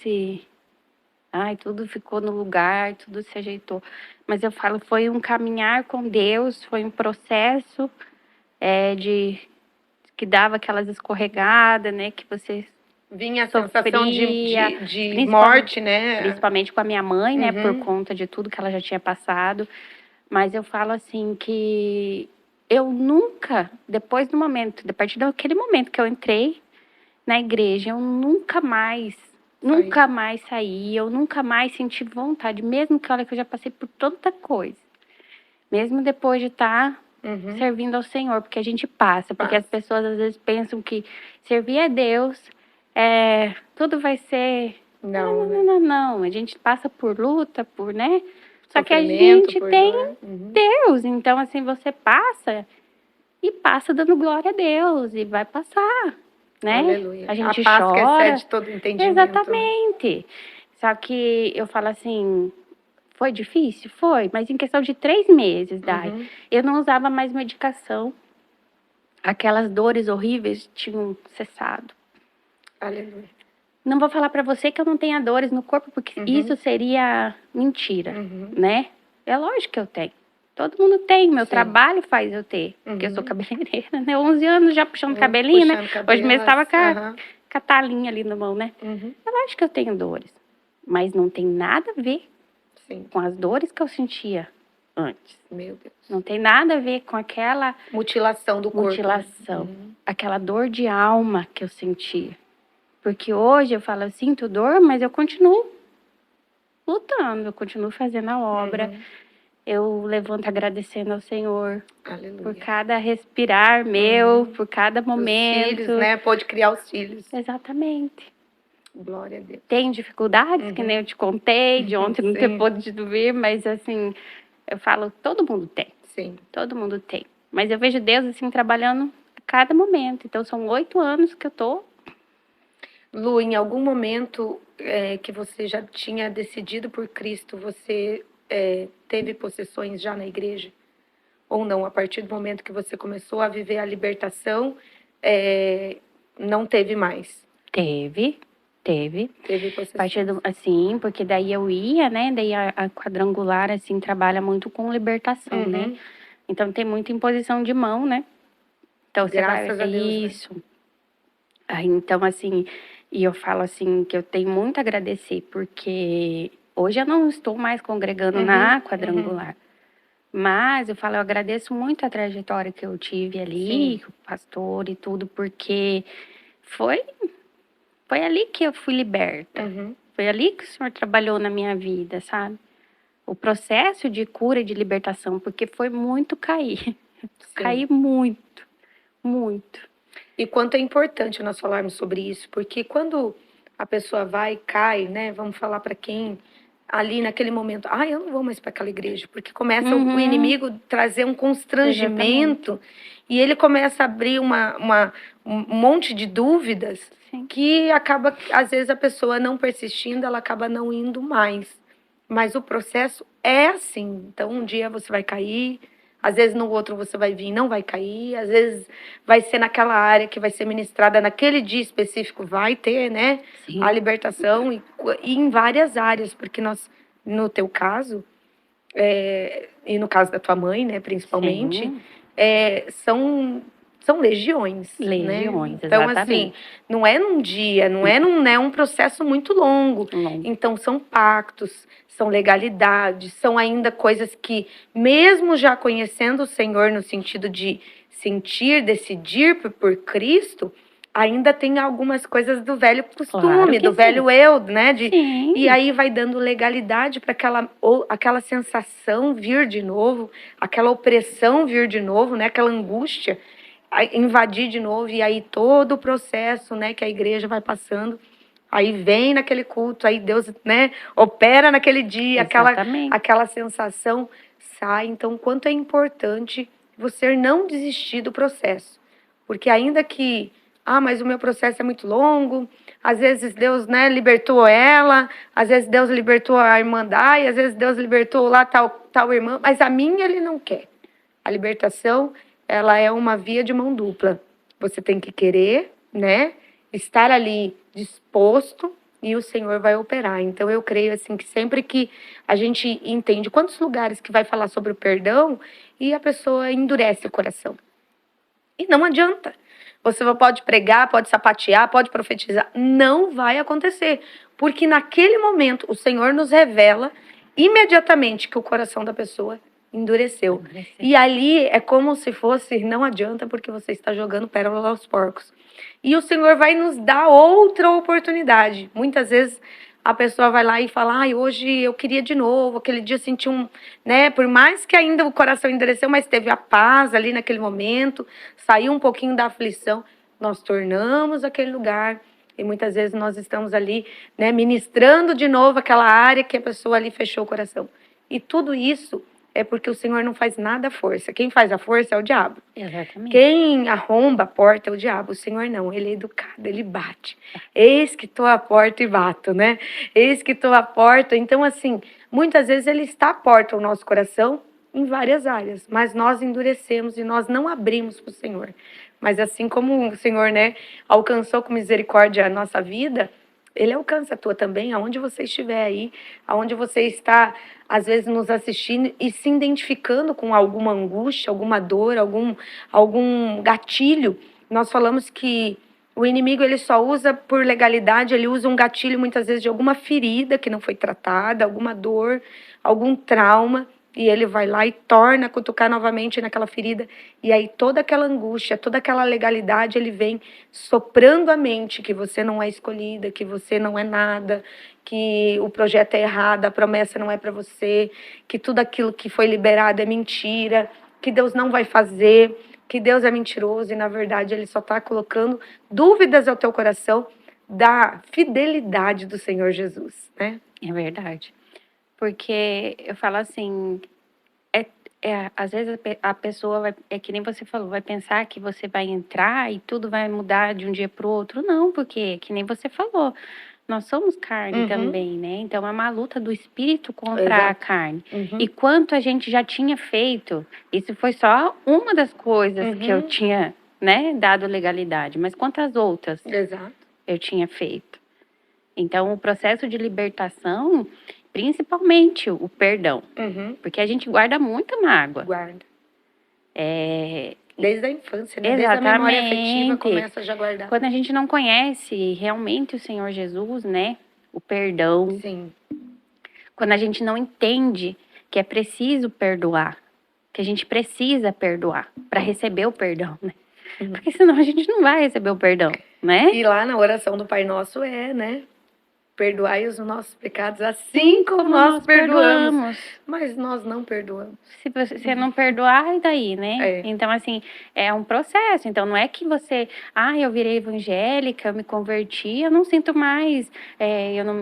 tudo ficou no lugar, tudo se ajeitou. Mas eu falo, foi um caminhar com Deus, foi um processo de que dava aquelas escorregadas, né, que você Vinha a sofria, sensação de morte, né? principalmente com a minha mãe, né, por Uhum. conta de tudo que ela já tinha passado. Mas eu falo assim que eu nunca, depois do momento, a partir daquele momento que eu entrei na igreja, eu nunca mais saí, eu nunca mais senti vontade, mesmo que olha que eu já passei por tanta coisa. Mesmo depois de estar servindo ao Senhor, porque a gente passa, porque as pessoas às vezes pensam que servir a Deus tudo vai ser. Não. A gente passa por luta, né? Só que a gente tem Deus. Então, assim, você passa e passa dando glória a Deus e vai passar, né? Aleluia. A gente paz chora. Que excede todo entendimento. Exatamente. Só que eu falo assim, foi difícil? Foi, mas em questão de 3 meses, Dai, eu não usava mais medicação. Aquelas dores horríveis tinham cessado. Aleluia. Não vou falar para você que eu não tenha dores no corpo, porque isso seria mentira, né? É lógico que eu tenho. Todo mundo tem, meu trabalho faz eu ter, porque eu sou cabeleireira, né? 11 anos já puxando cabelinho, né? Hoje mesmo estava com a talinha ali na mão, né? É lógico que eu tenho dores, mas não tem nada a ver com as dores que eu sentia antes. Meu Deus. Não tem nada a ver com aquela mutilação do corpo. Aquela dor de alma que eu sentia. Porque hoje eu falo, eu sinto dor, mas eu continuo lutando, eu continuo fazendo a obra. Eu levanto agradecendo ao Senhor. Aleluia. Por cada respirar meu, por cada momento. Os filhos, né? Pode criar os filhos. Exatamente. Glória a Deus. Tem dificuldades, que nem eu te contei, de ontem não ter podido vir, mas assim, eu falo, todo mundo tem. Sim. Todo mundo tem. Mas eu vejo Deus, assim, trabalhando a cada momento. Então, são 8 anos que eu tô. Lu, em algum momento que você já tinha decidido por Cristo, você teve possessões já na igreja? Ou não? A partir do momento que você começou a viver a libertação, não teve mais? Teve possessões. A partir assim, porque daí eu ia, né? Daí a quadrangular, assim, trabalha muito com libertação, né? Então, tem muita imposição de mão, né? Então, você Graças a Deus, isso. Né? Aí, então, assim, e eu falo assim, que eu tenho muito a agradecer, porque hoje eu não estou mais congregando na quadrangular. Mas eu falo, eu agradeço muito a trajetória que eu tive ali, com o pastor e tudo, porque foi ali que eu fui liberta. Foi ali que o Senhor trabalhou na minha vida, sabe? O processo de cura e de libertação, porque foi muito cair. Caí muito, muito. E quanto é importante nós falarmos sobre isso, porque quando a pessoa vai e cai, né? Vamos falar para quem ali naquele momento, eu não vou mais para aquela igreja, porque começa o inimigo trazer um constrangimento. E ele começa a abrir um monte de dúvidas. Sim. Que acaba, às vezes a pessoa não persistindo, ela acaba não indo mais. Mas o processo é assim. Então, um dia você vai cair, às vezes no outro você vai vir e não vai cair, às vezes vai ser naquela área que vai ser ministrada naquele dia específico, vai ter, né? Sim. A libertação e em várias áreas, porque nós, no teu caso, e no caso da tua mãe, né, principalmente, são legiões. Legiões, né? Então, exatamente. assim, não é num dia, não é um processo muito longo. Então, são pactos, são legalidades, são ainda coisas que, mesmo já conhecendo o Senhor no sentido de sentir, decidir por Cristo, ainda tem algumas coisas do velho costume, do velho eu, né? E aí vai dando legalidade para aquela sensação vir de novo, aquela opressão vir de novo, né? Aquela angústia invadir de novo, e aí todo o processo, né, que a igreja vai passando, aí vem naquele culto, aí Deus, né, opera naquele dia, aquela sensação sai. Então, quanto é importante você não desistir do processo, Porque ainda que, mas o meu processo é muito longo, às vezes Deus, né, libertou ela, às vezes Deus libertou a irmã Dai, às vezes Deus libertou lá tal irmã, mas a minha ele não quer. A libertação, ela é uma via de mão dupla. Você tem que querer, né, estar ali disposto e o Senhor vai operar. Então eu creio assim que sempre que a gente entende quantos lugares que vai falar sobre o perdão e a pessoa endurece o coração. E não adianta. Você pode pregar, pode sapatear, pode profetizar. Não vai acontecer. Porque naquele momento o Senhor nos revela imediatamente que o coração da pessoa endureceu. E ali é como se fosse, não adianta porque você está jogando pérola aos porcos. E o Senhor vai nos dar outra oportunidade. Muitas vezes a pessoa vai lá e fala, hoje eu queria de novo, aquele dia senti né, por mais que ainda o coração endureceu, mas teve a paz ali naquele momento, saiu um pouquinho da aflição, nós tornamos aquele lugar e muitas vezes nós estamos ali, né, ministrando de novo aquela área que a pessoa ali fechou o coração. E tudo isso é porque o Senhor não faz nada à força. Quem faz a força é o diabo. Exatamente. Quem arromba a porta é o diabo. O Senhor não, ele é educado, ele bate. Eis que estou à porta e bato, né? Eis que estou à porta. Então, assim, muitas vezes ele está à porta o nosso coração em várias áreas, mas nós endurecemos e nós não abrimos para o Senhor. Mas assim como o Senhor, né, alcançou com misericórdia a nossa vida, ele alcança a tua também, aonde você estiver aí, aonde você está, às vezes, nos assistindo e se identificando com alguma angústia, alguma dor, algum gatilho. Nós falamos que o inimigo ele só usa por legalidade, ele usa um gatilho muitas vezes de alguma ferida que não foi tratada, alguma dor, algum trauma, e ele vai lá e torna a cutucar novamente naquela ferida, e aí toda aquela angústia, toda aquela legalidade, ele vem soprando a mente que você não é escolhida, que você não é nada, que o projeto é errado, a promessa não é para você, que tudo aquilo que foi liberado é mentira, que Deus não vai fazer, que Deus é mentiroso, e na verdade ele só está colocando dúvidas ao teu coração da fidelidade do Senhor Jesus, né? É verdade. Porque eu falo assim, às vezes a pessoa vai, é que nem você falou, vai pensar que você vai entrar e tudo vai mudar de um dia para o outro. Não, porque, que nem você falou, nós somos carne também, né? Então é uma luta do espírito contra a carne. E quanto a gente já tinha feito, isso foi só uma das coisas que eu tinha, né, dado legalidade, mas quantas outras eu tinha feito? Então o processo de libertação, principalmente o perdão, porque a gente guarda muita mágoa. Guarda. Desde a infância, né? Exatamente. Desde a memória afetiva começa já a guardar. Quando a gente não conhece realmente o Senhor Jesus, né? O perdão. Sim. Quando a gente não entende que é preciso perdoar, que a gente precisa perdoar para receber o perdão, né? Porque senão a gente não vai receber o perdão, né? E lá na oração do Pai Nosso né? Perdoai os nossos pecados assim como nós perdoamos. Mas nós não perdoamos. Se você não perdoar, e daí, né? Então, assim, é um processo. Então, não é que você... eu virei evangélica, eu me converti, eu não sinto mais...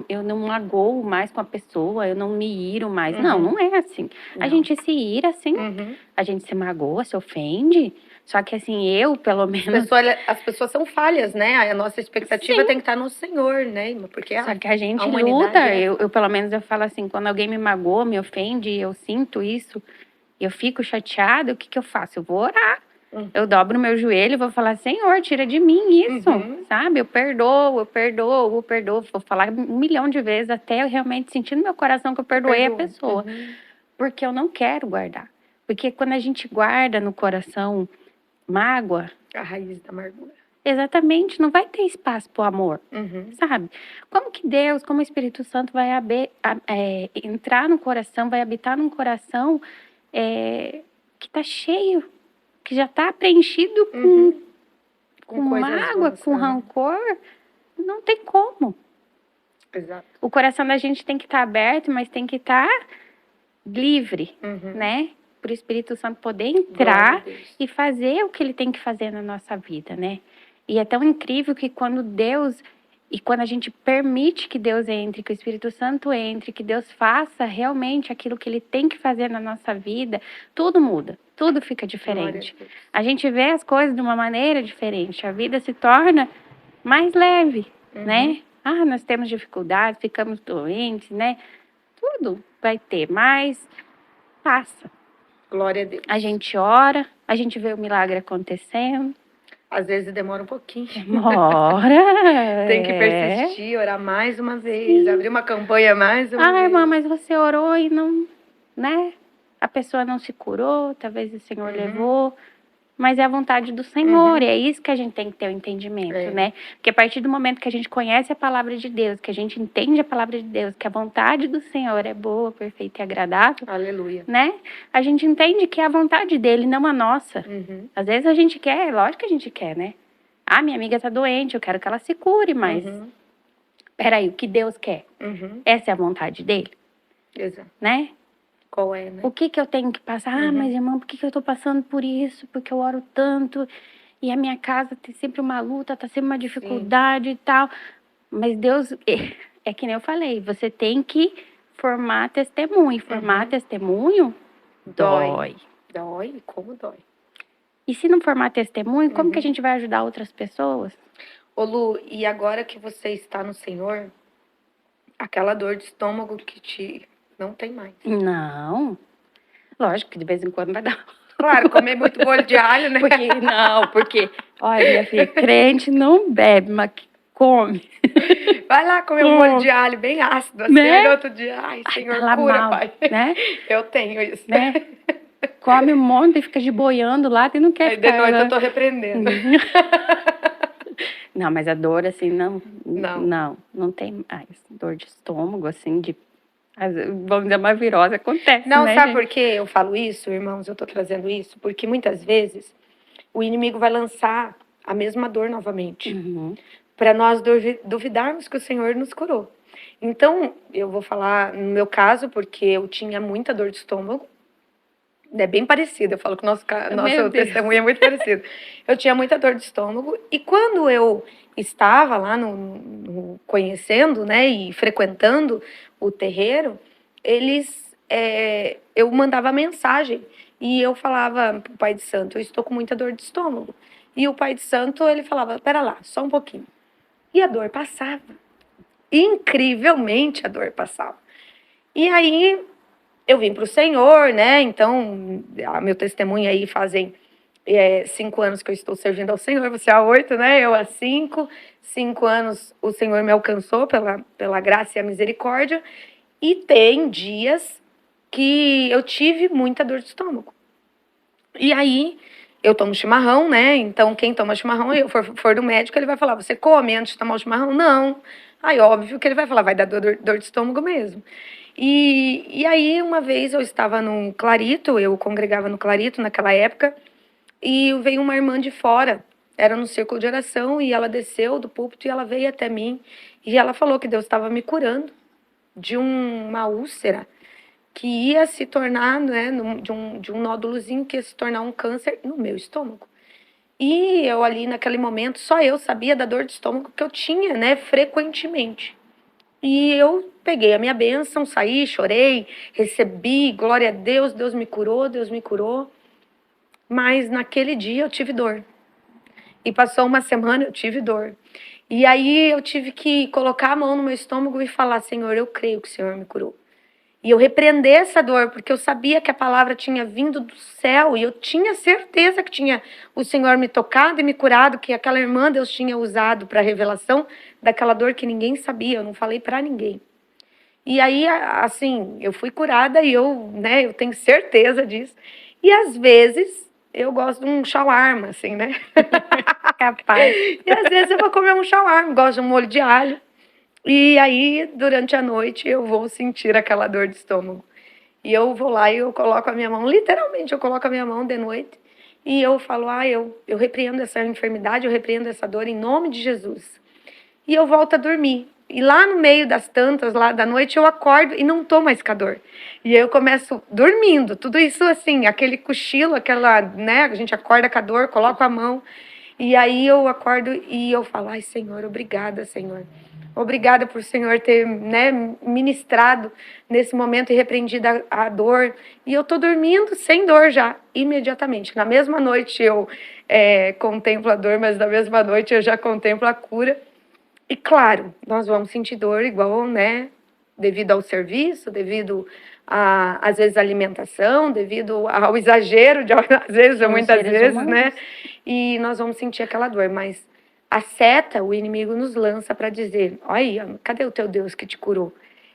eu não magoo mais com a pessoa, eu não me iro mais. Não é assim. Não. A gente se ira, assim. A gente se magoa, se ofende... Só que assim, eu, pelo menos... As pessoas são falhas, né? A nossa expectativa tem que estar no Senhor, né? Porque só que a gente luta. Eu, pelo menos, eu falo assim, quando alguém me magoa, me ofende, eu sinto isso, eu fico chateada, o que eu faço? Eu vou orar. Eu dobro meu joelho e vou falar, Senhor, tira de mim isso, sabe? Eu perdoo. Vou falar 1 milhão de vezes até eu realmente sentir no meu coração que eu perdoei a pessoa. Porque eu não quero guardar. Porque quando a gente guarda no coração... mágoa. A raiz da amargura. Exatamente, não vai ter espaço para o amor, sabe? Como que Deus, como o Espírito Santo vai entrar no coração, vai habitar num coração que está cheio, que já está preenchido com mágoa, com rancor? Não tem como. Exato. O coração da gente tem que estar aberto, mas tem que estar livre, né? Para o Espírito Santo poder entrar e fazer o que ele tem que fazer na nossa vida, né? E é tão incrível que quando Deus, E quando a gente permite que Deus entre, que o Espírito Santo entre, que Deus faça realmente aquilo que Ele tem que fazer na nossa vida, tudo muda, tudo fica diferente. A gente vê as coisas de uma maneira diferente, a vida se torna mais leve, né? Nós temos dificuldades, ficamos doentes, né? Tudo vai ter, mas passa. Glória a Deus. A gente ora, a gente vê o milagre acontecendo. Às vezes demora um pouquinho. Demora. Tem que persistir, orar mais uma vez, abrir uma campanha mais uma vez. Irmã, mas você orou e não, né? A pessoa não se curou, talvez o Senhor levou. Mas é a vontade do Senhor, e é isso que a gente tem que ter o entendimento, né? Porque a partir do momento que a gente conhece a palavra de Deus, que a gente entende a palavra de Deus, que a vontade do Senhor é boa, perfeita e agradável, aleluia, né? A gente entende que é a vontade dele, não a nossa. Às vezes a gente quer, lógico que a gente quer, né? Minha amiga tá doente, eu quero que ela se cure, mas peraí, o que Deus quer? Essa é a vontade dele? Exato. Né? Qual é, né? O que eu tenho que passar? Mas irmão, por que eu tô passando por isso? Porque eu oro tanto e a minha casa tem sempre uma luta, tá sempre uma dificuldade e tal. Mas Deus, é que nem eu falei, você tem que formar testemunho. Formar testemunho dói. Dói? Como dói? E se não formar testemunho, como que a gente vai ajudar outras pessoas? Ô Lu, e agora que você está no Senhor, aquela dor de estômago que te... não tem mais. Não. Lógico que de vez em quando vai dar. Claro, comer muito molho de alho, né? Porque, olha, minha filha, crente não bebe, mas come. Vai lá comer um molho de alho bem ácido, assim, né? No outro dia, ai, Senhor, tá cura, mal, Pai. Né? Eu tenho isso. Né? Come um monte e fica de boiando lá e não quer ficar. Aí de noite eu tô repreendendo. Não, mas a dor, assim, não tem mais. Dor de estômago, assim, vamos dizer, uma virose acontece, não, né, sabe gente? por que eu falo isso, irmãos? Eu tô trazendo isso? Porque muitas vezes o inimigo vai lançar a mesma dor novamente. Para nós duvidarmos que o Senhor nos curou. Então, eu vou falar no meu caso, porque eu tinha muita dor de estômago. É bem parecido, eu falo que o nosso testemunho é muito parecido. Eu tinha muita dor de estômago, e quando eu estava lá conhecendo, né, e frequentando o terreiro, eu mandava mensagem, e eu falava pro Pai de Santo, eu estou com muita dor de estômago. E o Pai de Santo, ele falava, pera lá, só um pouquinho. E a dor passava. Incrivelmente a dor passava. E aí eu vim para o Senhor, né? Então, meu testemunho aí fazem 5 anos que eu estou servindo ao Senhor, você há 8, né? Eu há 5. 5 anos o Senhor me alcançou pela graça e a misericórdia. E tem dias que eu tive muita dor de estômago. E aí, eu tomo chimarrão, né? Então, quem toma chimarrão, eu for do médico, ele vai falar, você come antes de tomar o chimarrão? Não. Aí, óbvio que ele vai falar, vai dar dor de estômago mesmo. E aí, uma vez eu estava no Clarito, eu congregava no Clarito naquela época, e veio uma irmã de fora, era no círculo de oração, e ela desceu do púlpito e ela veio até mim, e ela falou que Deus estava me curando de uma úlcera que ia se tornar, né, de um nódulozinho que ia se tornar um câncer no meu estômago. E eu ali naquele momento, só eu sabia da dor de estômago que eu tinha, né, frequentemente. E eu peguei a minha bênção, saí, chorei, recebi, glória a Deus, Deus me curou, Deus me curou. Mas naquele dia eu tive dor. E passou uma semana, eu tive dor. E aí eu tive que colocar a mão no meu estômago e falar, Senhor, eu creio que o Senhor me curou. E eu repreender essa dor, porque eu sabia que a palavra tinha vindo do céu, e eu tinha certeza que tinha o Senhor me tocado e me curado, que aquela irmã Deus tinha usado para revelação daquela dor que ninguém sabia, eu não falei para ninguém. E aí, assim, eu fui curada e eu tenho certeza disso. E às vezes eu gosto de um shawarma, assim, né? Capaz. E às vezes eu vou comer um shawarma, gosto de um molho de alho. E aí, durante a noite, eu vou sentir aquela dor de estômago. E eu vou lá e eu coloco a minha mão, literalmente, eu coloco a minha mão de noite. E eu falo, eu repreendo essa enfermidade, eu repreendo essa dor em nome de Jesus. E eu volto a dormir. E lá no meio das tantas, lá da noite, eu acordo e não tô mais com a dor. E aí eu começo dormindo. Tudo isso assim, aquele cochilo, aquela, né? A gente acorda com a dor, coloca a mão. E aí eu acordo e eu falo, ai, Senhor, obrigada, Senhor. Obrigada por o Senhor ter, né, ministrado nesse momento e repreendido a dor. E eu tô dormindo sem dor já, imediatamente. Na mesma noite eu contemplo a dor, mas na mesma noite eu já contemplo a cura. E claro, nós vamos sentir dor igual, né? Devido ao serviço, devido às vezes, à alimentação, devido ao exagero, às vezes, Somos muitas seres vezes, humanos. né? E nós vamos sentir aquela dor, mas a seta, o inimigo nos lança para dizer, olha, cadê o teu Deus que te curou?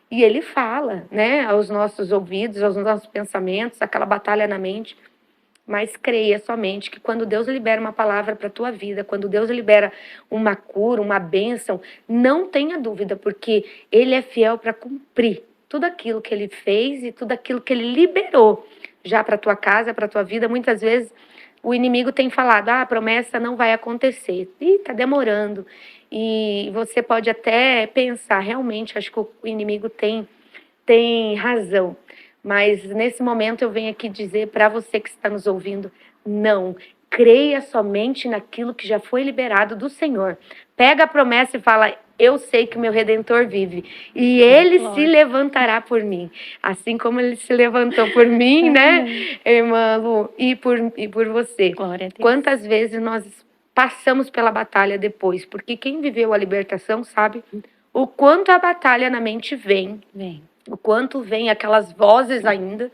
E ele fala, né, aos nossos ouvidos, aos nossos pensamentos, aquela batalha na mente. Mas creia somente que quando Deus libera uma palavra para a tua vida, quando Deus libera uma cura, uma bênção, não tenha dúvida, porque Ele é fiel para cumprir tudo aquilo que Ele fez e tudo aquilo que Ele liberou já para a tua casa, para a tua vida. Muitas vezes o inimigo tem falado, a promessa não vai acontecer. Ih, está demorando. E você pode até pensar, realmente, acho que o inimigo tem razão. Mas nesse momento eu venho aqui dizer para você que está nos ouvindo, não, creia somente naquilo que já foi liberado do Senhor. Pega a promessa e fala, eu sei que o meu Redentor vive e Ele se levantará por mim. Assim como Ele se levantou por mim, né, irmã Lu, e por você. Glória a Deus. Quantas vezes nós passamos pela batalha depois, porque quem viveu a libertação sabe o quanto a batalha na mente vem. O quanto vem aquelas vozes ainda,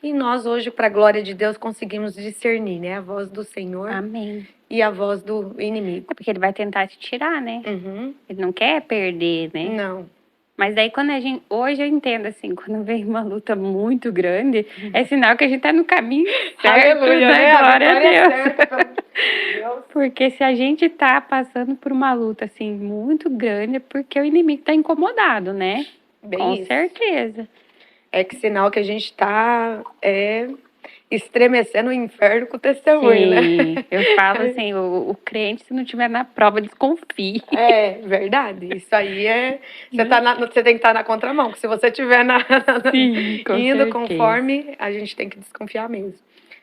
e nós hoje, para a glória de Deus, conseguimos discernir, né? A voz do Senhor. Amém. E a voz do inimigo. É porque ele vai tentar te tirar, né? Uhum. Ele não quer perder, né? Não. Mas daí quando hoje eu entendo assim, quando vem uma luta muito grande, é sinal que a gente tá no caminho certo, Aleluia, né? Glória a Deus. Deus. Porque se a gente tá passando por uma luta assim muito grande, é porque o inimigo tá incomodado, né? Bem Com isso. certeza. É que sinal que a gente está estremecendo o inferno com o testemunho, Sim, né? eu falo assim, o crente, se não tiver na prova, desconfie. É verdade. Isso aí você tem que estar na contramão, porque se você estiver Sim, com indo certeza. conforme, a gente tem que desconfiar mesmo.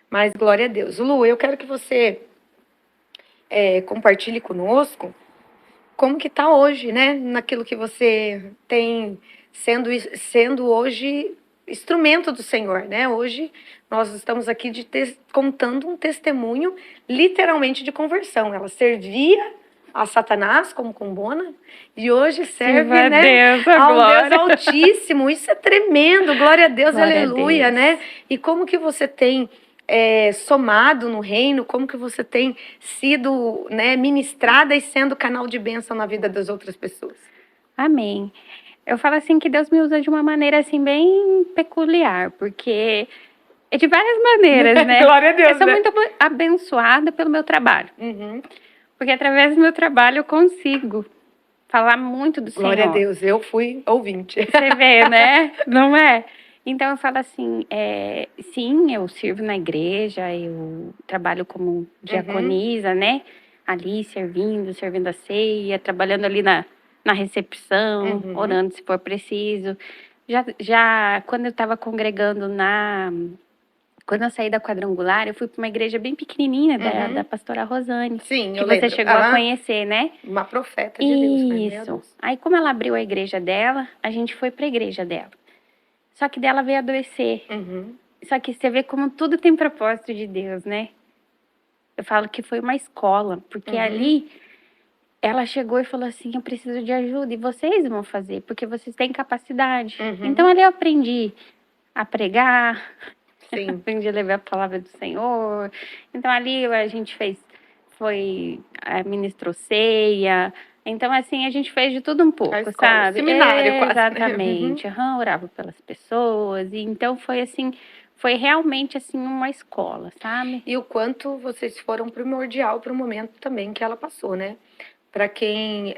Mas glória a Deus. Lu, eu quero que você compartilhe conosco como que está hoje, né? Naquilo que você tem sendo hoje instrumento do Senhor, né? Hoje nós estamos aqui contando um testemunho literalmente de conversão. Ela servia a Satanás como combona e hoje serve, Sirva né, Deus, ao glória. Deus Altíssimo. Isso é tremendo, glória a Deus, Glória a aleluia, Deus. né? E como que você tem somado no reino, como que você tem sido, né, ministrada e sendo canal de bênção na vida das outras pessoas. Amém. Eu falo assim que Deus me usa de uma maneira assim bem peculiar, porque é de várias maneiras, né? Glória a Deus, eu sou né? muito abençoada pelo meu trabalho. Uhum. Porque através do meu trabalho eu consigo falar muito do Glória Senhor. a Deus, eu fui ouvinte. Você vê, né? Não é? Então eu falo assim, sim, eu sirvo na igreja, eu trabalho como diaconisa, né? Ali servindo a ceia, trabalhando ali na recepção, orando se for preciso. Já quando eu estava congregando quando eu saí da quadrangular, eu fui para uma igreja bem pequenininha da pastora Rosane. Sim, que eu você lembro. chegou a conhecer, né? Uma profeta de Deus, né? Meu Isso. Deus. Aí como ela abriu a igreja dela, a gente foi para a igreja dela. Só que dela veio adoecer. Só que você vê como tudo tem propósito de Deus, né? Eu falo que foi uma escola, porque ali ela chegou e falou assim, eu preciso de ajuda, e vocês vão fazer, porque vocês têm capacidade. Então ali eu aprendi a pregar, Sim. aprendi a levar a palavra do Senhor. Então ali a gente ministrou ceia. Então, assim, a gente fez de tudo um pouco, escola, sabe? seminário quase, né? Exatamente. Orava pelas pessoas. E então foi assim, foi realmente assim uma escola, sabe? E o quanto vocês foram primordial para o momento também que ela passou, né? Para quem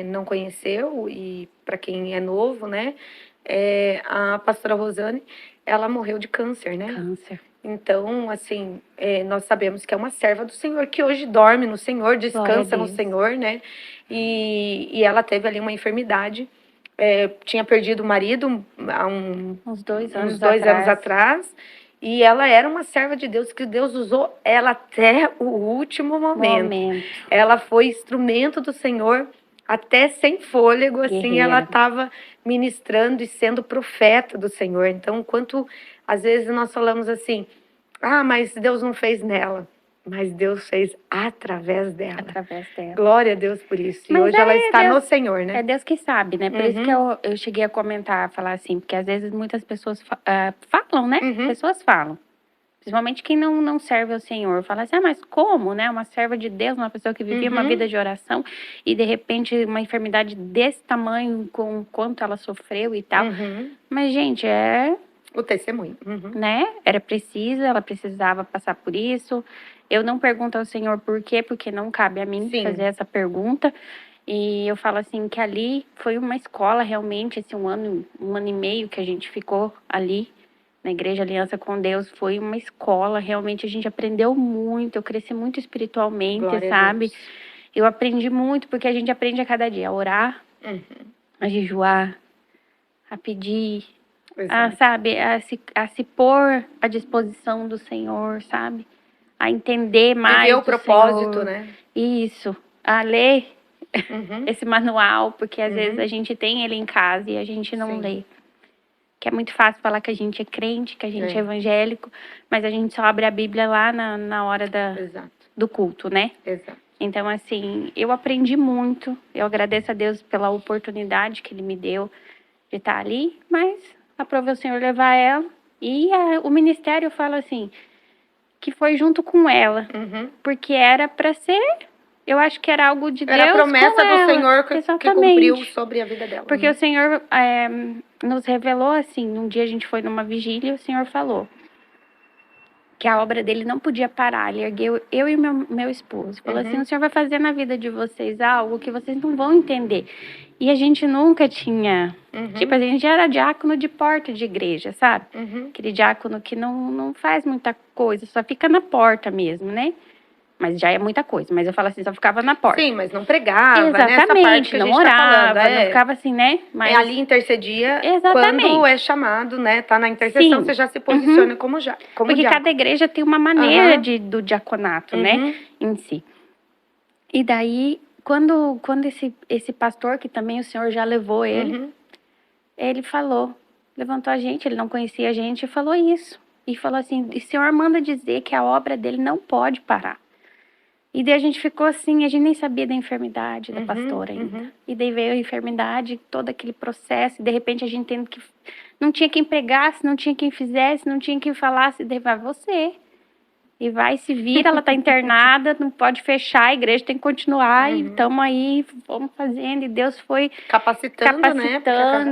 não conheceu e para quem é novo, né? A pastora Rosane, ela morreu de câncer, né? Câncer. Então, assim, nós sabemos que é uma serva do Senhor, que hoje dorme no Senhor, descansa no Senhor, né? E ela teve ali uma enfermidade, tinha perdido o marido há uns 2 anos atrás, E ela era uma serva de Deus, que Deus usou ela até o último momento. Ela foi instrumento do Senhor até sem fôlego, assim, ela Guerreira. estava ministrando e sendo profeta do Senhor. Então, enquanto às vezes nós falamos assim, mas Deus não fez nela, mas Deus fez através dela. Através dela. Glória a Deus por isso. E Mas hoje ela está Deus, no Senhor, né? É Deus que sabe, né? Por isso que eu cheguei a comentar, falar assim, porque às vezes muitas pessoas falam, né? Pessoas falam. Principalmente quem não serve ao Senhor. Fala assim, mas como, né? Uma serva de Deus, uma pessoa que vivia uma vida de oração e de repente uma enfermidade desse tamanho, com quanto ela sofreu e tal. Mas, gente, o testemunho. Né? Era preciso, ela precisava passar por isso. Eu não pergunto ao Senhor por quê, porque não cabe a mim fazer essa pergunta. E eu falo assim, que ali foi uma escola realmente, esse um ano e meio que a gente ficou ali na Igreja Aliança com Deus, foi uma escola, realmente a gente aprendeu muito, eu cresci muito espiritualmente, Glória sabe? Eu aprendi muito, porque a gente aprende a cada dia a orar, a jejuar, a pedir, sabe? A se pôr à disposição do Senhor, sabe? A entender mais viver o propósito, Senhor. Né? Isso, a ler esse manual, porque às vezes a gente tem ele em casa e a gente não lê. Que é muito fácil falar que a gente é crente, que a gente é evangélico, mas a gente só abre a Bíblia lá na hora do culto, né? Exato. Então, assim, eu aprendi muito. Eu agradeço a Deus pela oportunidade que Ele me deu de estar ali, mas aprove o Senhor levar ela. E o ministério fala assim, que foi junto com ela, porque era para ser... Eu acho que era algo de Deus. Era a promessa do Senhor que cumpriu sobre a vida dela. Porque o Senhor nos revelou assim, um dia a gente foi numa vigília e o Senhor falou que a obra dele não podia parar. Ele ergueu eu e meu esposo. Falou assim, o Senhor vai fazer na vida de vocês algo que vocês não vão entender. E a gente nunca tinha... Tipo, a gente era diácono de porta de igreja, sabe? Aquele diácono que não faz muita coisa, só fica na porta mesmo, né? Mas já é muita coisa. Mas eu falo assim, só ficava na porta. Sim, mas não pregava, exatamente, né? Essa parte que não a gente orava, tá falando, não ficava assim, né? Mas ali intercedia, exatamente. Quando é chamado, né? Tá na intercessão, você já se posiciona como porque diácono. Cada igreja tem uma maneira do diaconato, né? Em si. E daí, quando esse pastor, que também o Senhor já levou ele, ele falou, levantou a gente, ele não conhecia a gente, e falou isso. E falou assim, o Senhor manda dizer que a obra dele não pode parar. E daí a gente ficou assim, a gente nem sabia da enfermidade da pastora ainda. E daí veio a enfermidade, todo aquele processo, e de repente a gente tendo que... Não tinha quem pregasse, não tinha quem fizesse, não tinha quem falasse, daí vai você. E vai, se vira, ela tá internada, não pode fechar, a igreja tem que continuar, e estamos aí, vamos fazendo, e Deus foi capacitando, né?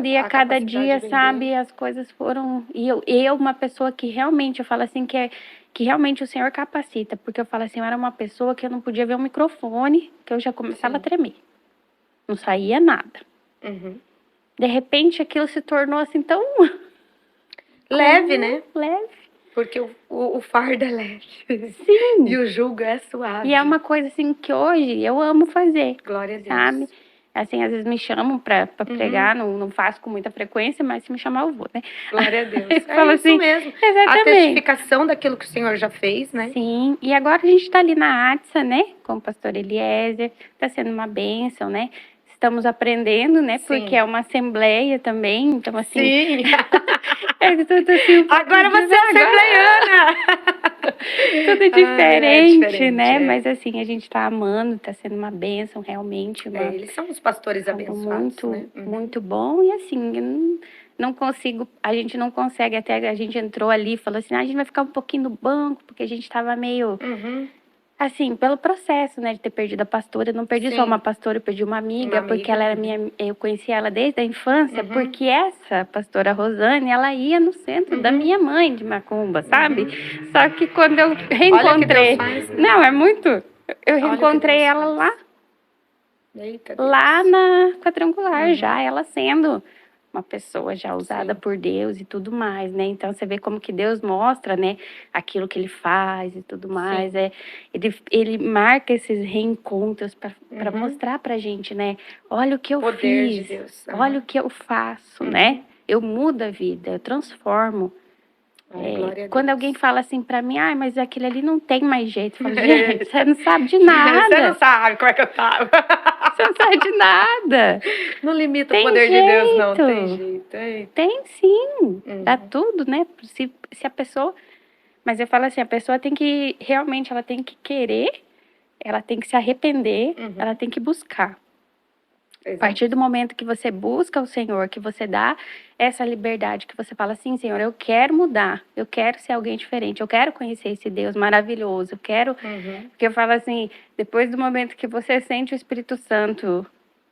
E a cada dia, sabe, as coisas foram... E eu uma pessoa que realmente, eu falo assim, que realmente o Senhor capacita, porque eu falo assim, eu era uma pessoa que eu não podia ver o microfone, que eu já começava a tremer. Não saía nada. De repente, aquilo se tornou assim tão... leve, né? Leve. Porque o fardo é leve. Sim. E o jugo é suave. E é uma coisa assim que hoje eu amo fazer. Glória a Deus. Sabe? Assim, às vezes me chamam pra pregar, não faço com muita frequência, mas se me chamar eu vou, né? Glória a Deus. É isso mesmo. Exatamente. A testificação daquilo que o Senhor já fez, né? Sim, e agora a gente tá ali na ATSA, né? Com o pastor Eliezer, tá sendo uma bênção, né? Estamos aprendendo, né? Porque é uma assembleia também, então assim... Sim! assim, agora você é assembleiana! Tudo diferente, né? Mas assim, a gente tá amando, tá sendo uma bênção, realmente. Eles são os pastores abençoados, né? Muito bom, e assim, não consigo, a gente não consegue, até a gente entrou ali e falou assim, a gente vai ficar um pouquinho no banco, porque a gente tava meio... Assim, pelo processo, né, de ter perdido a pastora, eu não perdi só uma pastora, eu perdi uma amiga, porque ela era eu conheci ela desde a infância, porque essa pastora Rosane, ela ia no centro da minha mãe de Macumba, sabe? Só que quando eu reencontrei... Não, é muito... Eu reencontrei ela lá. Lá na Quadrangular, já, ela sendo uma pessoa já usada por Deus e tudo mais, né? Então, você vê como que Deus mostra, né? Aquilo que Ele faz e tudo mais. Ele marca esses reencontros para mostrar pra gente, né? Olha o que eu fiz, de Deus. olha o que eu faço, né? Eu mudo a vida, eu transformo. Ai, glória a Quando Deus. alguém fala assim pra mim, ai, mas aquele ali não tem mais jeito. Eu falo, gente, você não sabe de nada. Você não sabe como é que eu tava. Você não sabe de nada. Não limita o Tem poder de Deus, não. jeito. Tem jeito. Eita. Tem sim. Dá tudo, né? Se a pessoa... Mas eu falo assim, a pessoa tem que... Realmente, ela tem que querer, ela tem que se arrepender, ela tem que buscar. A partir do momento que você busca o Senhor, que você dá essa liberdade, que você fala assim, Senhor, eu quero mudar, eu quero ser alguém diferente, eu quero conhecer esse Deus maravilhoso, eu quero... Porque eu falo assim, depois do momento que você sente o Espírito Santo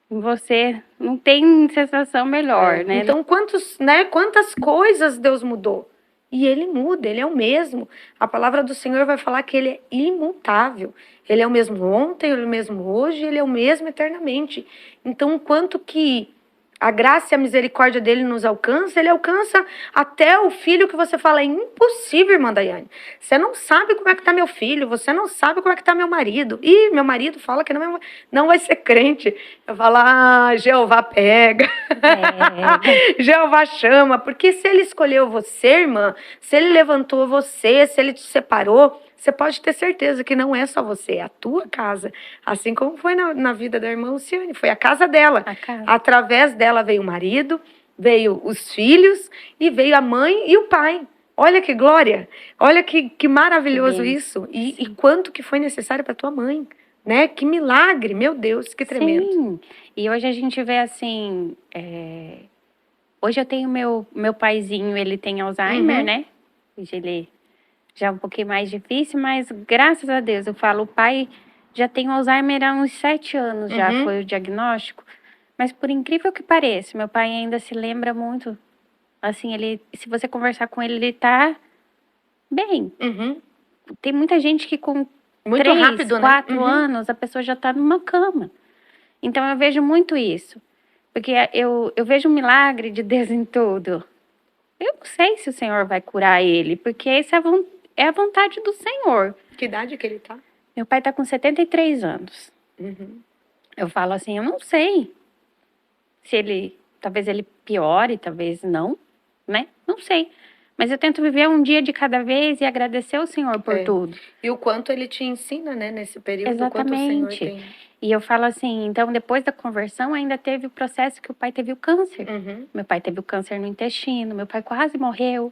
em você, não tem sensação melhor, né? Então, quantas coisas Deus mudou? E ele muda, ele é o mesmo. A palavra do Senhor vai falar que ele é imutável. Ele é o mesmo ontem, ele é o mesmo hoje, ele é o mesmo eternamente. Então, o quanto que a graça e a misericórdia dele nos alcança, ele alcança até o filho que você fala, é impossível, irmã Daiane. Você não sabe como é que tá meu filho, você não sabe como é que tá meu marido. E meu marido fala que não vai ser crente. Eu falo, Jeová pega. Jeová chama. Porque se ele escolheu você, irmã, se ele levantou você, se ele te separou, você pode ter certeza que não é só você, é a tua casa. Assim como foi na vida da irmã Luciane, foi a casa dela. Através dela veio o marido, veio os filhos e veio a mãe e o pai. Olha que glória, olha que maravilhoso isso. E quanto que foi necessário para tua mãe, né? Que milagre, meu Deus, que tremendo. Sim, e hoje a gente vê assim... Hoje eu tenho meu paizinho, ele tem Alzheimer, né? Hoje ele já é um pouquinho mais difícil, mas graças a Deus, eu falo, o pai já tem Alzheimer há uns 7 anos, já foi o diagnóstico. Mas por incrível que pareça, meu pai ainda se lembra muito. Assim, se você conversar com ele, ele tá bem. Tem muita gente que com muito 3, rápido, 4 anos, a pessoa já tá numa cama. Então eu vejo muito isso. Porque eu vejo um milagre de Deus em tudo. Eu não sei se o Senhor vai curar ele, porque essa é a vontade do Senhor. Que idade que ele tá? Meu pai tá com 73 anos. Eu falo assim, eu não sei se talvez ele piore, talvez não, né? Não sei. Mas eu tento viver um dia de cada vez e agradecer ao Senhor por tudo. E o quanto ele te ensina, né, nesse período. Exatamente. O quanto o Senhor tem... E eu falo assim, então depois da conversão ainda teve o processo que o pai teve o câncer. Meu pai teve o câncer no intestino, meu pai quase morreu.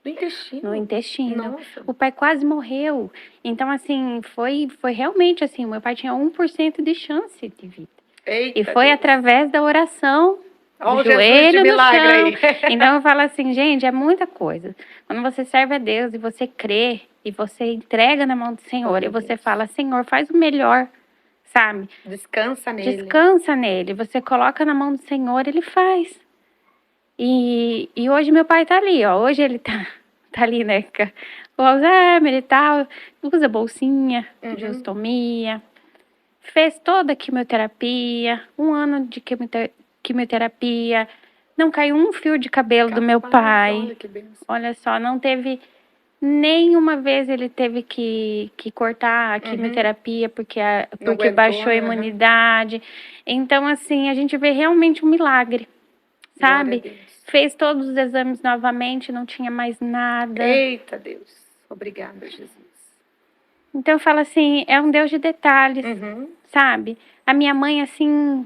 No intestino? No intestino. Nossa. O pai quase morreu. Então, assim, foi realmente assim, o meu pai tinha 1% de chance de vida. Eita, e foi Deus. Através da oração, do joelho no chão. Aí. Então eu falo assim, gente, é muita coisa. Quando você serve a Deus e você crê, e você entrega na mão do Senhor, e você fala, Senhor, faz o melhor, sabe? Descansa nele. Descansa nele. Você coloca na mão do Senhor, ele faz. E hoje meu pai tá ali, ó. Hoje ele tá ali, né? O Alzheimer e tal. Usa bolsinha de ostomia. Fez toda a quimioterapia. 1 ano de quimioterapia. Não caiu um fio de cabelo do meu pai. Olha só, não teve... Nenhuma vez ele teve que cortar a quimioterapia porque aguentou, baixou a imunidade. Então, assim, a gente vê realmente um milagre, sabe? Fez todos os exames novamente, não tinha mais nada. Eita, Deus. Obrigada, Jesus. Então, eu falo assim, é um Deus de detalhes, sabe? A minha mãe, assim,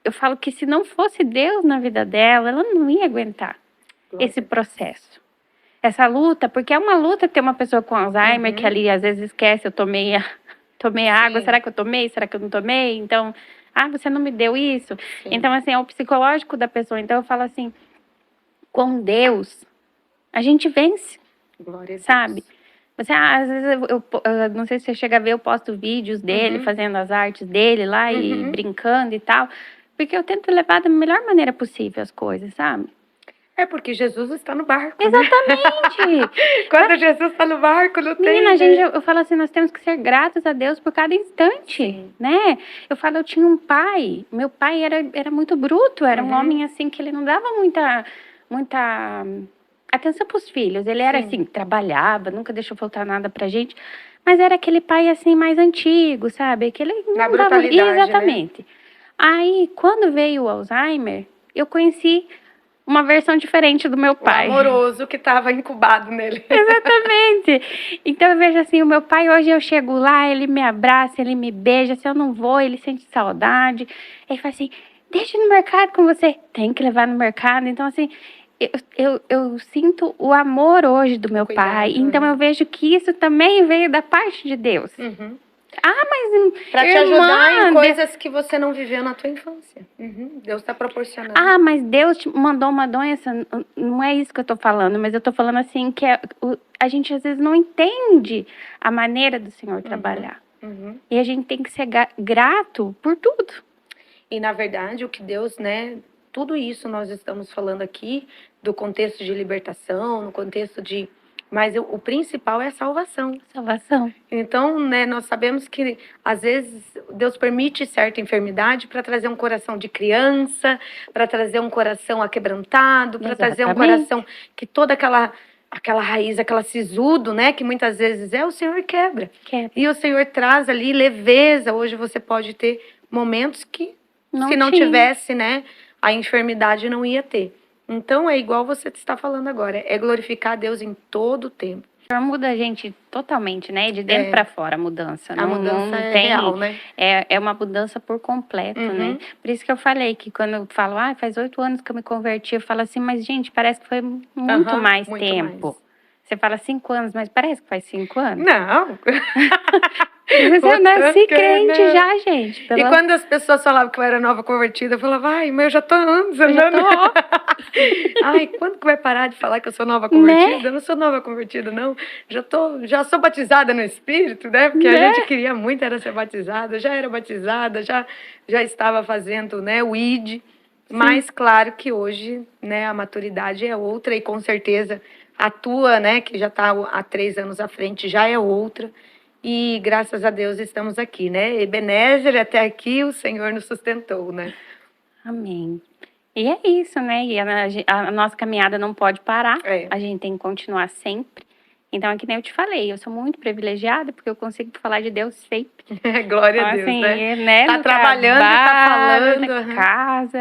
eu falo que se não fosse Deus na vida dela, ela não ia aguentar esse processo. Essa luta, porque é uma luta ter uma pessoa com Alzheimer que ali às vezes esquece, eu tomei água, será que eu tomei? Será que eu não tomei? Então, você não me deu isso? Sim. Então, assim, é o psicológico da pessoa. Então, eu falo assim, com Deus, a gente vence, glória a Deus. Sabe? Você, às vezes, eu não sei se você chega a ver, eu posto vídeos dele, fazendo as artes dele lá e brincando e tal, porque eu tento levar da melhor maneira possível as coisas, sabe? É porque Jesus está no barco. Exatamente. Né? Quando Jesus está no barco, não tem. Menina, gente, eu falo assim, nós temos que ser gratos a Deus por cada instante, né? Eu falo, eu tinha um pai, meu pai era muito bruto, era um homem assim que ele não dava muita atenção para os filhos. Ele era assim, trabalhava, nunca deixou faltar nada pra gente, mas era aquele pai assim mais antigo, sabe? Que ele não na dava... brutalidade, exatamente. Né? Aí, quando veio o Alzheimer, eu conheci uma versão diferente do meu pai. O amoroso que estava incubado nele. Exatamente. Então eu vejo assim, o meu pai hoje eu chego lá, ele me abraça, ele me beija, se eu não vou, ele sente saudade. Ele fala assim, deixa no mercado com você. Tem que levar no mercado. Então assim, eu sinto o amor hoje do meu Cuidado, pai. Então né? eu vejo que isso também veio da parte de Deus. Uhum. Mas Pra te ajudar em coisas que você não viveu na tua infância. Deus está proporcionando. Mas Deus te mandou uma doença. Não é isso que eu tô falando, mas eu tô falando assim que a gente às vezes não entende a maneira do Senhor trabalhar. E a gente tem que ser grato por tudo. E na verdade, o que Deus, né? Tudo isso nós estamos falando aqui do contexto de libertação, no contexto de... Mas o principal é a salvação. Salvação. Então, né, nós sabemos que às vezes Deus permite certa enfermidade para trazer um coração de criança, para trazer um coração aquebrantado, para trazer um coração que toda aquela raiz, aquela sisudo, né, que muitas vezes o Senhor quebra. E o Senhor traz ali leveza. Hoje você pode ter momentos que se não tivesse, né, a enfermidade não ia ter. Então, é igual você está falando agora, é glorificar a Deus em todo o tempo. O Senhor muda a gente totalmente, né? De dentro para fora, a mudança. A mudança é real, né? É uma mudança por completo, né? Por isso que eu falei que quando eu falo, faz 8 anos que eu me converti, eu falo assim, mas gente, parece que foi muito mais tempo. Você fala 5 anos, mas parece que faz 5 anos. Não. Eu nasci crente já, gente. E quando as pessoas falavam que eu era nova convertida, eu falava, mas eu já tô anos andando. Quando que vai parar de falar que eu sou nova convertida? Né? Eu não sou nova convertida, não. Já sou batizada no Espírito, né? Porque a gente queria muito era ser batizada. Já era batizada, já estava fazendo, né, o ID. Mas claro que hoje, né, a maturidade é outra e com certeza a tua, né, que já está há 3 anos à frente, já é outra. E graças a Deus estamos aqui, né? Ebenezer, até aqui o Senhor nos sustentou, né? Amém. E é isso, né? E a nossa caminhada não pode parar. A gente tem que continuar sempre. Então, é que nem eu te falei, eu sou muito privilegiada porque eu consigo falar de Deus sempre. Glória a Deus, assim, né? Tá trabalhando, tá falando. Na casa,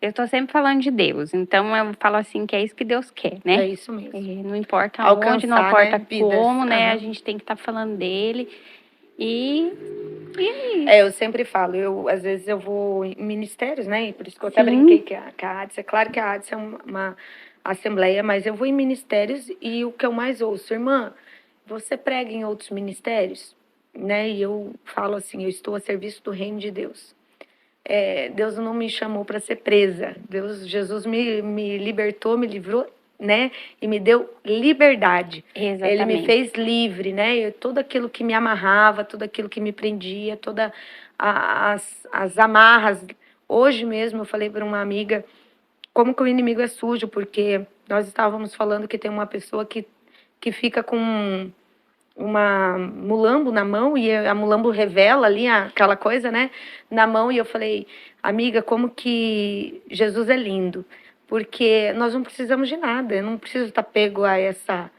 eu tô sempre falando de Deus. Então, eu falo assim que é isso que Deus quer, né? É isso mesmo. Não importa onde, não importa como, né? A gente tem que estar falando dele. E eu sempre falo, às vezes eu vou em ministérios, né? Por isso que eu até brinquei que a ADS, é claro que a ADS é uma assembleia, mas eu vou em ministérios e o que eu mais ouço, irmã, você prega em outros ministérios? Né? E eu falo assim, eu estou a serviço do reino de Deus. Deus não me chamou para ser presa. Jesus me libertou, me livrou, né? E me deu liberdade. Exatamente. Ele me fez livre, né? Tudo aquilo que me amarrava, tudo aquilo que me prendia, todas as amarras. Hoje mesmo eu falei para uma amiga como que o inimigo é sujo, porque nós estávamos falando que tem uma pessoa que fica com uma mulambo na mão e a mulambo revela ali aquela coisa, né, na mão. E eu falei, amiga, como que Jesus é lindo, porque nós não precisamos de nada, eu não preciso estar pego a essa,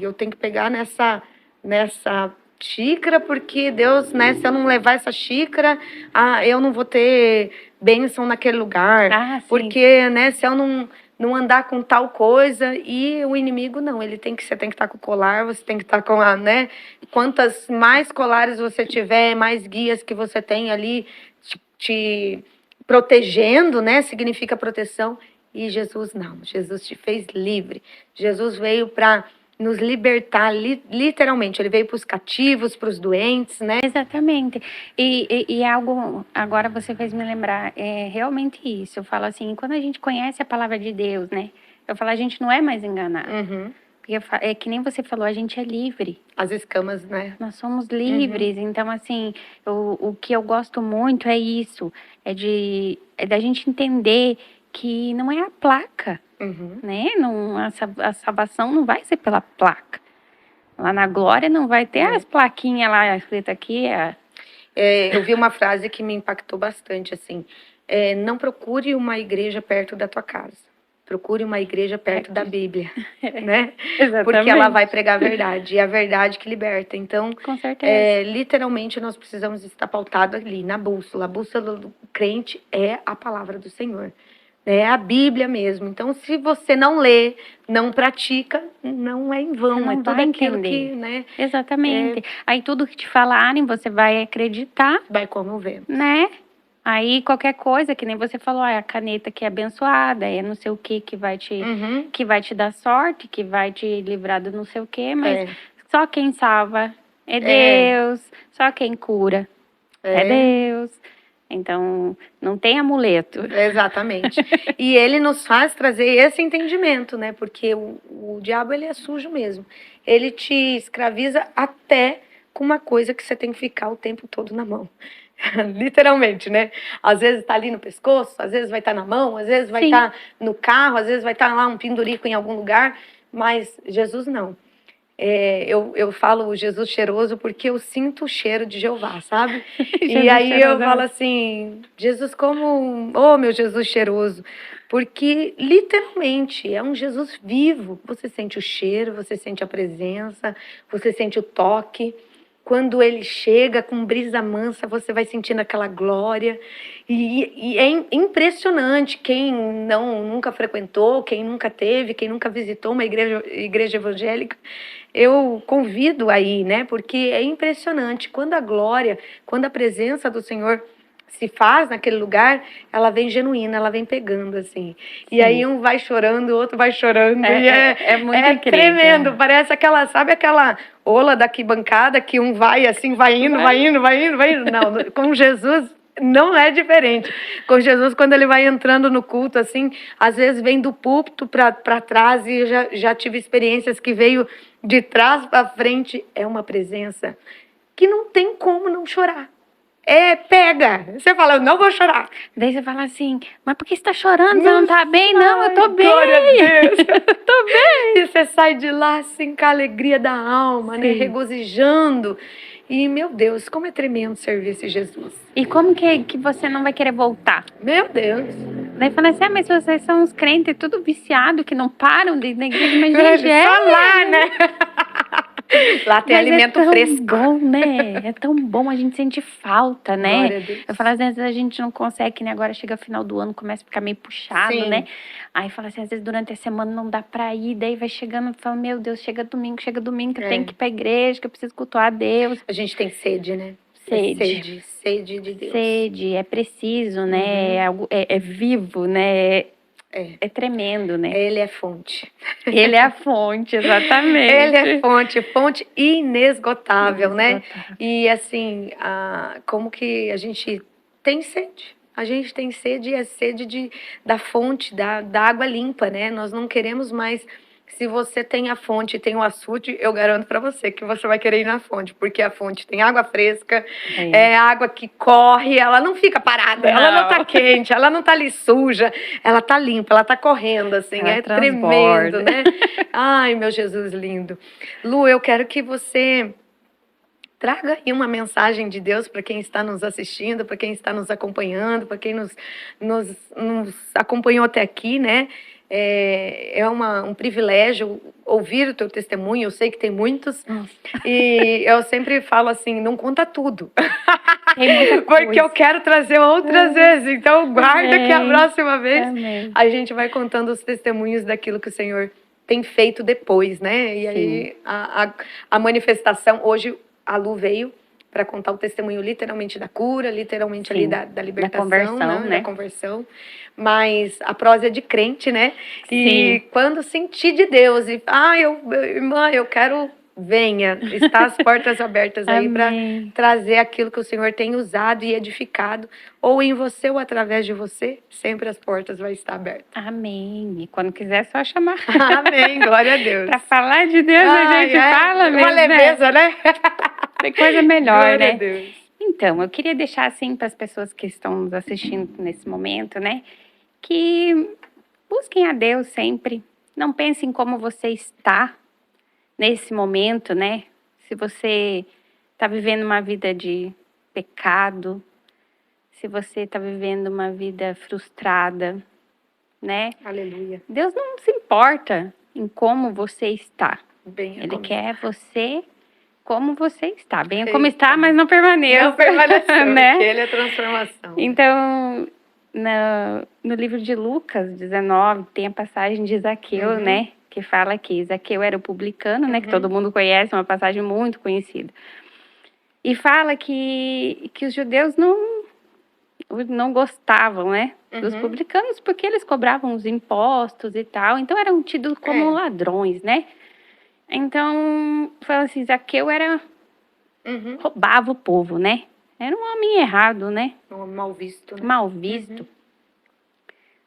eu tenho que pegar nessa xícara, porque Deus, né, se eu não levar essa xícara, eu não vou ter bênção naquele lugar, porque, né, se eu não andar com tal coisa. E o inimigo não, você tem que estar com o colar, você tem que estar com né? Quantas mais colares você tiver, mais guias que você tem ali te protegendo, né? Significa proteção. E Jesus não, Jesus te fez livre. Jesus veio para nos libertar, literalmente. Ele veio para os cativos, para os doentes, né? Exatamente. E algo, agora você fez me lembrar, é realmente isso. Eu falo assim, quando a gente conhece a palavra de Deus, né? Eu falo, a gente não é mais enganado. Porque é que nem você falou, a gente é livre. As escamas, né? Nós somos livres. Então, assim, o que eu gosto muito é isso. É da gente entender que não é a placa. Né? A salvação não vai ser pela placa. Lá na glória não vai ter as plaquinhas lá escritas aqui. Eu vi uma frase que me impactou bastante, assim. Não procure uma igreja perto da tua casa. Procure uma igreja perto da Bíblia, né? Exatamente. Porque ela vai pregar a verdade. E a verdade que liberta. Então, com certeza. Literalmente, nós precisamos estar pautados ali, na bússola. A bússola do crente é a palavra do Senhor. É a Bíblia mesmo. Então, se você não lê, não pratica, não é em vão. Você não É tudo vai aquilo entender. que, né, Exatamente. Aí tudo que te falarem, você vai acreditar, vai como vê. né? Aí qualquer coisa, que nem você falou, é a caneta que é abençoada, é não sei o que Uhum. que vai te dar sorte, que vai te livrar do não sei o que, mas É. só quem salva é É. Deus, só quem cura é É. Deus. Então, não tem amuleto. Exatamente. E ele nos faz trazer esse entendimento, né? Porque o diabo, ele é sujo mesmo. Ele te escraviza até com uma coisa que você tem que ficar o tempo todo na mão. Literalmente, né? Às vezes tá ali no pescoço, às vezes vai estar na mão, às vezes vai Sim. estar no carro, às vezes vai estar lá um pendurico em algum lugar, mas Jesus não. Eu falo Jesus cheiroso porque eu sinto o cheiro de Jeová, sabe? E Jesus aí eu cheiroso. falo assim, Jesus como, oh meu Jesus cheiroso, porque literalmente é um Jesus vivo. Você sente o cheiro, você sente a presença, você sente o toque. Quando ele chega com brisa mansa, você vai sentindo aquela glória. E é impressionante. Quem nunca frequentou, quem nunca teve, quem nunca visitou uma igreja evangélica, eu convido aí, né? Porque é impressionante. Quando a glória, quando a presença do Senhor se faz naquele lugar, ela vem genuína, ela vem pegando, assim. E Sim. aí um vai chorando, o outro vai chorando. É muito incrível. Tremendo. Parece aquela, sabe aquela ola da arquibancada que um vai assim, vai indo. Não, com Jesus não é diferente. Com Jesus, quando ele vai entrando no culto, assim, às vezes vem do púlpito para trás, e eu já tive experiências que veio de trás para frente. É uma presença que não tem como não chorar. Pega. Você fala, eu não vou chorar. Daí você fala assim, mas por que você tá chorando? Você não tá bem? Não, eu tô bem. Glória a Deus. Tô bem. E você sai de lá assim com a alegria da alma, né? Regozijando. E, meu Deus, como é tremendo servir esse Jesus. E como que você não vai querer voltar? Meu Deus. Daí fala assim, mas vocês são uns crentes tudo viciado, que não param de ir na igreja. Mas, gente, Só lá, né? Lá tem alimento fresco. É tão bom, né? É tão bom, a gente sente falta, né? Glória a Deus. Eu falo, às vezes a gente não consegue, né? Agora chega o final do ano, começa a ficar meio puxado, Sim. né? Aí fala assim, às vezes durante a semana não dá pra ir, daí vai chegando e fala, meu Deus, chega domingo, que eu tenho que ir pra igreja, que eu preciso cultuar a Deus. A gente tem sede, né? Sede. Sede de Deus. Sede, é preciso, né? É vivo, né? É tremendo, né? Ele é fonte. Ele é a fonte, exatamente. Ele é fonte inesgotável, né? E assim, como que a gente tem sede? A gente tem sede, e é sede da fonte, da água limpa, né? Nós não queremos mais. Se você tem a fonte e tem o açude, eu garanto para você que você vai querer ir na fonte, porque a fonte tem água fresca, é água que corre, ela não fica parada, ela não tá quente, ela não tá ali suja, ela tá limpa, ela tá correndo, assim, ela tremendo, né? Ai, meu Jesus lindo. Lu, eu quero que você traga aí uma mensagem de Deus para quem está nos assistindo, para quem está nos acompanhando, para quem nos acompanhou até aqui, né? É um privilégio ouvir o teu testemunho. Eu sei que tem muitos. E eu sempre falo assim, não conta tudo. Porque eu quero trazer outras vezes. Então guarda que a próxima vez a gente vai contando os testemunhos daquilo que o Senhor tem feito depois, né? E aí a manifestação, hoje a Lu veio para contar o testemunho literalmente da cura, literalmente ali da libertação, da conversão. Mas a prosa é de crente, né? E quando senti de Deus, irmã, eu quero, venha, está as portas abertas aí para trazer aquilo que o Senhor tem usado e edificado, ou em você ou através de você, sempre as portas vão estar abertas. Amém. E quando quiser, é só chamar. Amém, glória a Deus. Para falar de Deus, a gente fala mesmo, uma leveza, né? Tem coisa melhor, glória né? A Deus. Então, eu queria deixar assim para as pessoas que estão nos assistindo nesse momento, né? Que busquem a Deus sempre. Não pensem como você está nesse momento, né? Se você está vivendo uma vida de pecado, se você está vivendo uma vida frustrada, né? Aleluia. Deus não se importa em como você está. Ele quer você como você está. Bem como está, mas não permaneça. Não permaneça, né? Porque ele é transformação. Então, no livro de Lucas 19, tem a passagem de Zaqueu, né? Que fala que Zaqueu era o publicano, né? Que todo mundo conhece, uma passagem muito conhecida. E fala que os judeus não gostavam, né? Dos publicanos, porque eles cobravam os impostos e tal. Então, eram tidos como ladrões, né? Então, fala assim, Zaqueu roubava o povo, né? Era um homem errado, né? Um homem mal visto, né? Mal visto.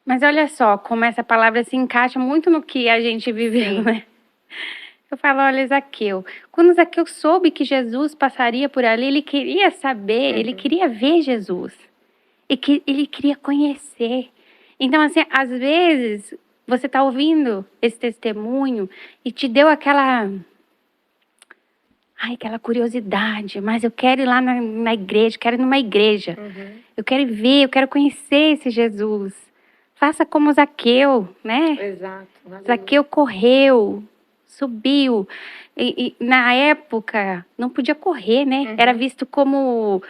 Mas olha só como essa palavra se encaixa muito no que a gente viveu, né? Eu falo, olha, Zaqueu. Quando Zaqueu soube que Jesus passaria por ali, ele queria saber, ele queria ver Jesus. E que ele queria conhecer. Então, assim, às vezes, você está ouvindo esse testemunho e te deu aquela curiosidade, mas eu quero ir lá na igreja, quero ir numa igreja. Eu quero ver, eu quero conhecer esse Jesus. Faça como Zaqueu, né? Exato. Zaqueu correu, subiu. E na época, não podia correr, né? Era visto como,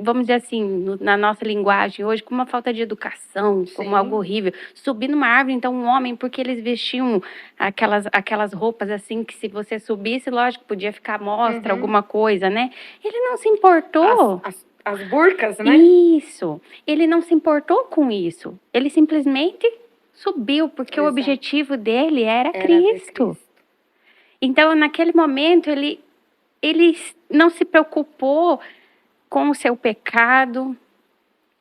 vamos dizer assim, na nossa linguagem hoje, como uma falta de educação, como algo horrível. Subir numa árvore, então, um homem, porque eles vestiam aquelas roupas assim, que se você subisse, lógico, podia ficar à mostra, alguma coisa, né? Ele não se importou. As burcas, né? Isso. Ele não se importou com isso. Ele simplesmente subiu, porque o objetivo dele era Cristo. Então, naquele momento, ele não se preocupou com o seu pecado,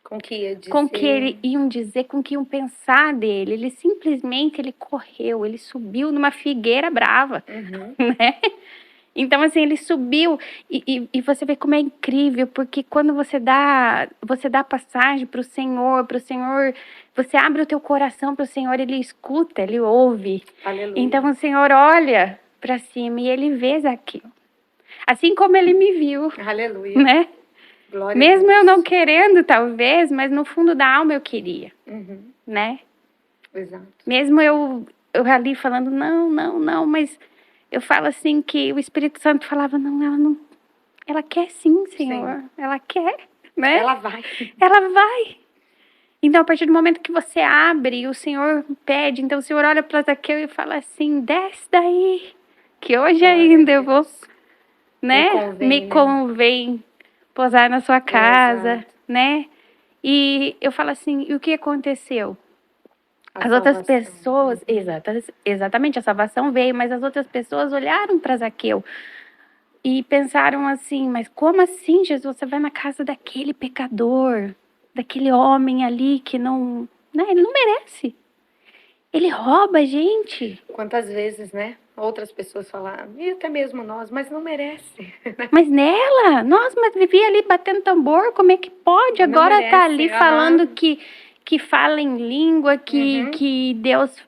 com o que ia dizer, com o que eles iam dizer, com o que iam pensar dele. Ele simplesmente correu, ele subiu numa figueira brava, né? Então, assim, ele subiu e você vê como é incrível, porque quando você dá passagem para o Senhor, você abre o teu coração para o Senhor, ele escuta, ele ouve. Aleluia. Então, o Senhor olha para cima e ele vê Zaqueu. Assim como ele me viu. Aleluia. Né? Glória Mesmo a Deus. eu não querendo, talvez, mas no fundo da alma eu queria. Né? Exato. Mesmo eu ali falando, não, mas eu falo assim que o Espírito Santo falava, não, ela quer sim, Senhor, ela quer, né? Ela vai. Ela vai. Então, a partir do momento que você abre, o Senhor pede, então o Senhor olha para Zaqueu e fala assim, desce daí, que hoje ainda eu vou, né? Me convém posar na sua casa, né? E eu falo assim, e o que aconteceu? As outras pessoas, exatamente, a salvação veio, mas as outras pessoas olharam para Zaqueu e pensaram assim, mas como assim, Jesus, você vai na casa daquele pecador, daquele homem ali que não, né, ele não merece. Ele rouba a gente. Quantas vezes, né? Outras pessoas falaram, e até mesmo nós, mas não merece. Mas nela, mas vivia ali batendo tambor, como é que pode? Agora tá ali falando que fala em língua, que Deus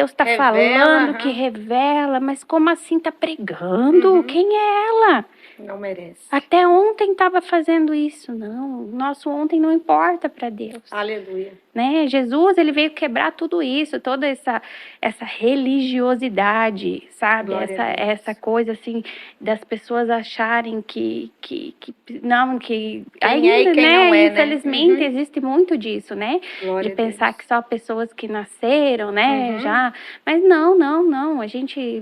está falando, que revela, mas como assim tá pregando? Quem é ela? Não merece. Até ontem estava fazendo isso. Não, o nosso ontem não importa para Deus. Aleluia. Né? Jesus, ele veio quebrar tudo isso, toda essa religiosidade, sabe? Essa coisa assim das pessoas acharem que não, que ainda, né? Não é, infelizmente, né? Existe muito disso, né? Glória de pensar que só pessoas que nasceram, né? Já, mas não.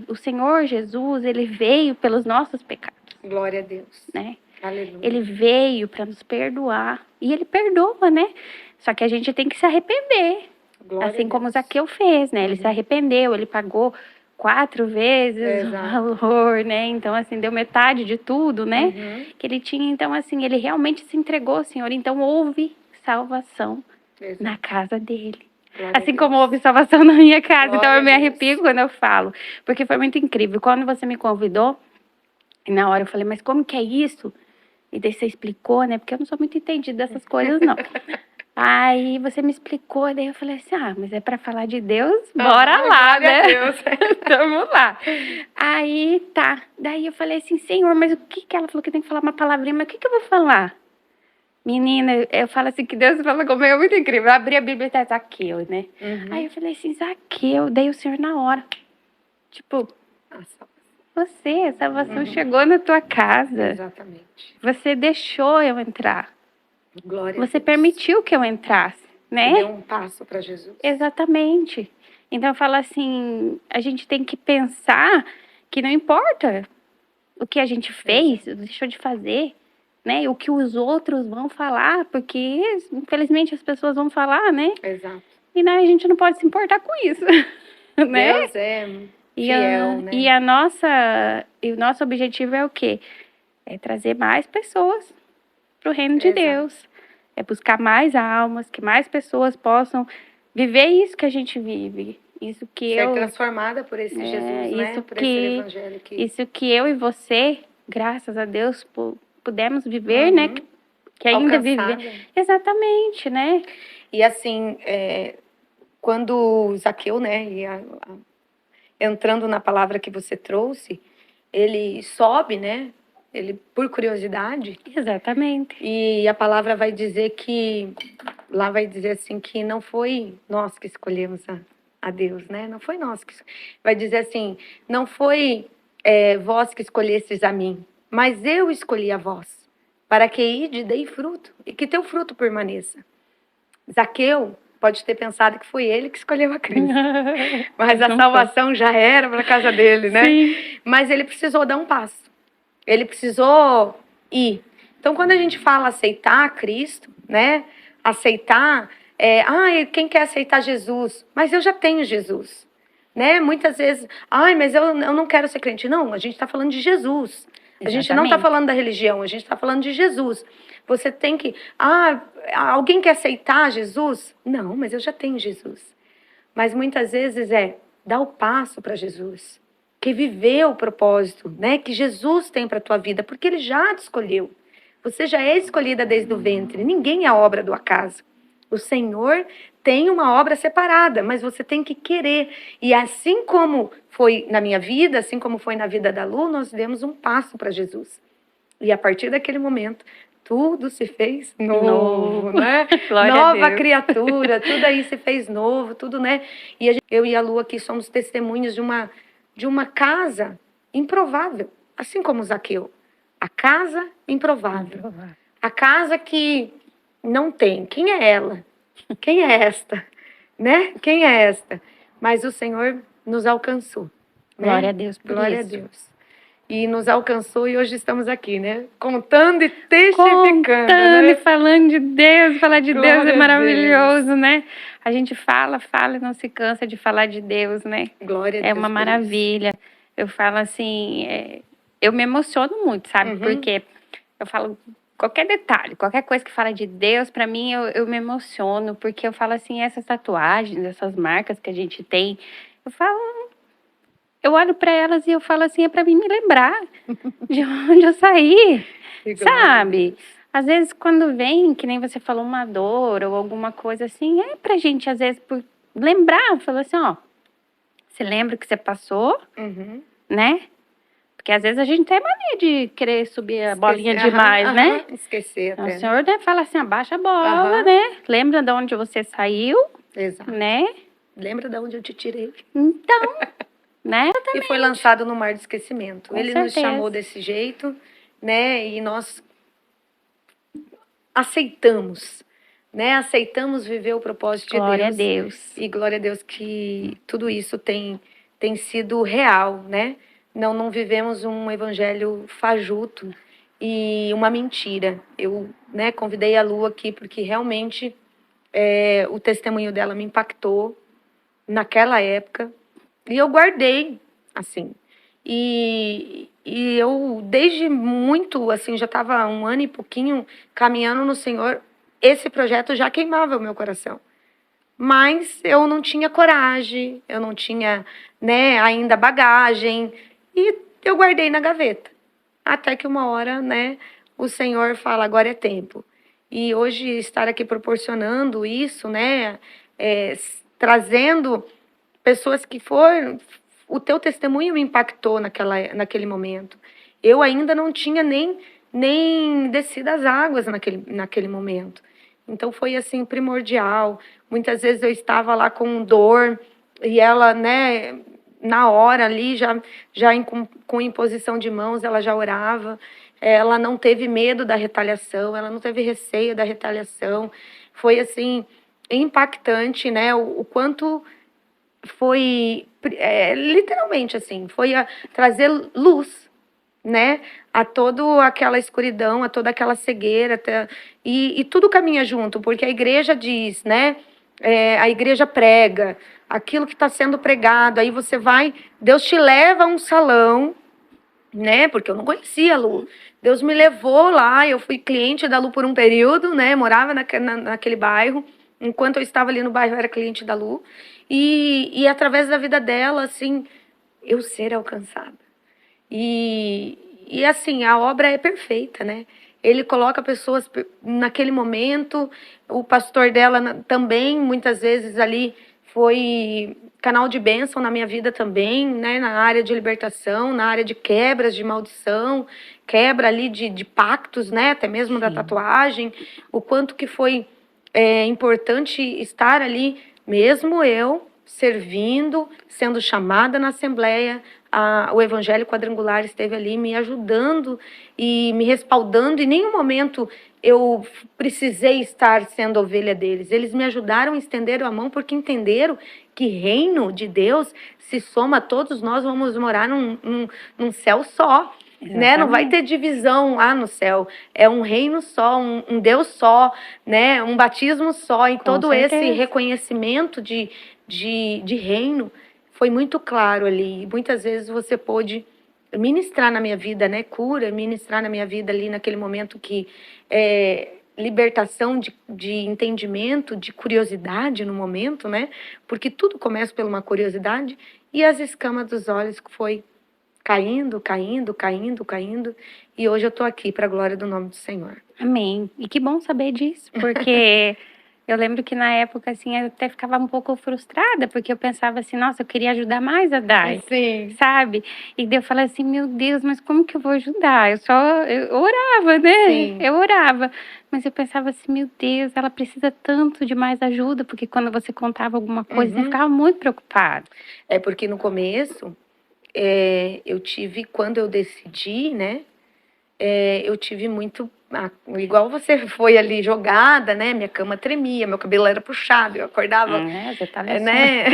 O Senhor Jesus, ele veio pelos nossos pecados. Glória a Deus. Né? Aleluia. Ele veio para nos perdoar. E ele perdoa, né? Só que a gente tem que se arrepender. Glória assim como Zaqueu fez, né? Ele se arrependeu, ele pagou 4 vezes o valor, né? Então, assim, deu metade de tudo, né? Que ele tinha. Então, assim, ele realmente se entregou ao Senhor. Então, houve salvação na casa dele. Glória assim como houve salvação na minha casa. Então, eu me arrepio quando eu falo. Porque foi muito incrível. Quando você me convidou, na hora eu falei, mas como que é isso? E daí você explicou, né? Porque eu não sou muito entendida dessas coisas, não. Aí você me explicou, daí eu falei assim, mas é pra falar de Deus? Bora lá, né? Deus. Vamos lá. Aí, tá. Daí eu falei assim, Senhor, mas o que ela falou que tem que falar uma palavrinha, mas o que eu vou falar? Menina, eu falo assim, que Deus fala comigo, é muito incrível. Eu abri a Bíblia e tá Zaqueu, né? Aí eu falei assim, Zaqueu, daí o Senhor na hora. Tipo, a salvação chegou na tua casa. Exatamente. Você deixou eu entrar. Glória Você permitiu que eu entrasse. né? Deu um passo para Jesus. Exatamente. Então eu falo assim, a gente tem que pensar que não importa o que a gente fez, deixou de fazer, né? O que os outros vão falar, porque infelizmente as pessoas vão falar, né? Exato. E né, a gente não pode se importar com isso, né? Deus é fiel, né? E o nosso objetivo é o quê? É trazer mais pessoas para o reino de Exato. Deus. É buscar mais almas, que mais pessoas possam viver isso que a gente vive. Isso que Ser transformada por esse Jesus, né? isso Por que, esse evangelho aqui. Isso que eu e você, graças a Deus, pudemos viver, né? Que ainda viver. Exatamente, né? E assim, quando Zaqueu, né, entrando na palavra que você trouxe, ele sobe, né? Ele, por curiosidade. Exatamente. E a palavra vai dizer que, lá vai dizer assim, que não foi nós que escolhemos a Deus, né? Não foi nós que... Vai dizer assim, não foi vós que escolhestes a mim, mas eu escolhi a vós, para que ide e dei fruto, e que teu fruto permaneça. Zaqueu pode ter pensado que foi ele que escolheu a Cristo. Mas a salvação já era para a casa dele, né? Sim. Mas ele precisou dar um passo. Ele precisou ir. Então, quando a gente fala aceitar Cristo, né? Aceitar, quem quer aceitar Jesus? Mas eu já tenho Jesus, né? Muitas vezes, mas eu não quero ser crente. Não, a gente está falando de Jesus. Exatamente. A gente não está falando da religião, a gente está falando de Jesus. Você tem que, alguém quer aceitar Jesus? Não, mas eu já tenho Jesus. Mas muitas vezes dar o passo para Jesus. Que viver o propósito, né, que Jesus tem para a tua vida, porque ele já te escolheu. Você já é escolhida desde o ventre, ninguém é obra do acaso. O Senhor tem uma obra separada, mas você tem que querer. E assim como foi na minha vida, assim como foi na vida da Lu, nós demos um passo para Jesus. E a partir daquele momento, tudo se fez novo, né? Nova criatura, tudo aí se fez novo, tudo, né? E eu e a Lu aqui somos testemunhas de uma casa improvável, assim como Zaqueu. A casa improvável. A casa que não tem. Quem é ela? Quem é esta? Né? Quem é esta? Mas o Senhor nos alcançou. Né? Glória a Deus por Glória isso. A Deus. E nos alcançou e hoje estamos aqui, né? Contando e testificando. Contando, né? E falando de Deus. Falar de Glória Deus é maravilhoso, Deus. Né? A gente fala e não se cansa de falar de Deus, né? Glória a Deus. É uma maravilha. Eu falo assim, eu me emociono muito, sabe? Porque eu falo qualquer detalhe, qualquer coisa que fala de Deus, para mim eu me emociono, porque eu falo assim, essas tatuagens, essas marcas que a gente tem, eu olho para elas e eu falo assim, é para mim me lembrar de onde eu saí, sabe? Às vezes quando vem, que nem você falou, uma dor ou alguma coisa assim, é pra gente às vezes por lembrar, falou assim, você lembra o que você passou, né? Porque às vezes a gente tem mania de querer subir a bolinha demais, né? Esquecer até. O Senhor, né, fala assim, abaixa a bola, né? Lembra de onde você saiu. Exato. Né? Lembra de onde eu te tirei. Então, né? E foi lançado no mar do esquecimento. Ele certeza. Nos chamou desse jeito, né? E nós aceitamos, né? Aceitamos viver o propósito de Deus. Glória a Deus. E glória a Deus que tudo isso tem sido real, né? Não vivemos um evangelho fajuto e uma mentira. Eu, né, convidei a Lu aqui porque realmente o testemunho dela me impactou naquela época e eu guardei, assim. E eu, desde muito, assim, já estava 1 ano e pouquinho caminhando no Senhor, esse projeto já queimava o meu coração. Mas eu não tinha coragem, eu não tinha, né, ainda bagagem, e eu guardei na gaveta. Até que uma hora, né, o Senhor fala, agora é tempo. E hoje estar aqui proporcionando isso, né, trazendo pessoas que foram... O teu testemunho me impactou naquele momento. Eu ainda não tinha nem descido as águas naquele momento. Então foi assim primordial. Muitas vezes eu estava lá com dor e ela, né, na hora ali já com imposição de mãos, ela já orava. Ela não teve medo da retaliação, ela não teve receio da retaliação. Foi assim, impactante, né? O quanto foi, literalmente assim, foi trazer luz, né? A toda aquela escuridão, a toda aquela cegueira, e tudo caminha junto, porque a igreja diz, né? A igreja prega aquilo que está sendo pregado, aí você vai, Deus te leva a um salão, né? Porque eu não conhecia a Lu. Deus me levou lá, eu fui cliente da Lu por um período, né? Morava naquele bairro. Enquanto eu estava ali no bairro, eu era cliente da Lu. E através da vida dela, assim, eu ser alcançada. E assim, a obra é perfeita, né? Ele coloca pessoas naquele momento. O pastor dela também, muitas vezes ali, foi canal de bênção na minha vida também, né? Na área de libertação, na área de quebras de maldição, quebra ali de pactos, né? Até mesmo da tatuagem. O quanto que foi importante estar ali, mesmo eu servindo, sendo chamada na Assembleia, o Evangelho Quadrangular esteve ali me ajudando e me respaldando. Em nenhum momento eu precisei estar sendo ovelha deles. Eles me ajudaram, estenderam a mão, porque entenderam que reino de Deus se soma, todos nós vamos morar num céu só. Né? Não vai ter divisão lá no céu. É um reino só, um Deus só, né? Um batismo só. E todo esse reconhecimento de reino foi muito claro ali. Muitas vezes você pôde ministrar na minha vida, né? Cura, ministrar na minha vida ali naquele momento que libertação de entendimento, de curiosidade no momento, né? Porque tudo começa por uma curiosidade, e as escamas dos olhos foi caindo, caindo, caindo, caindo, e hoje eu tô aqui para a glória do nome do Senhor. Amém. E que bom saber disso, porque eu lembro que na época, assim, eu até ficava um pouco frustrada, porque eu pensava assim, nossa, eu queria ajudar mais a Dai, sabe? E daí eu falava assim, meu Deus, mas como que eu vou ajudar? Eu orava, né? Sim. Eu orava. Mas eu pensava assim, meu Deus, ela precisa tanto de mais ajuda, porque quando você contava alguma coisa, você ficava muito preocupada. É porque no começo, eu tive, quando eu decidi, né? Eu tive muito, igual você foi ali jogada, né? Minha cama tremia, meu cabelo era puxado, eu acordava, você tava né?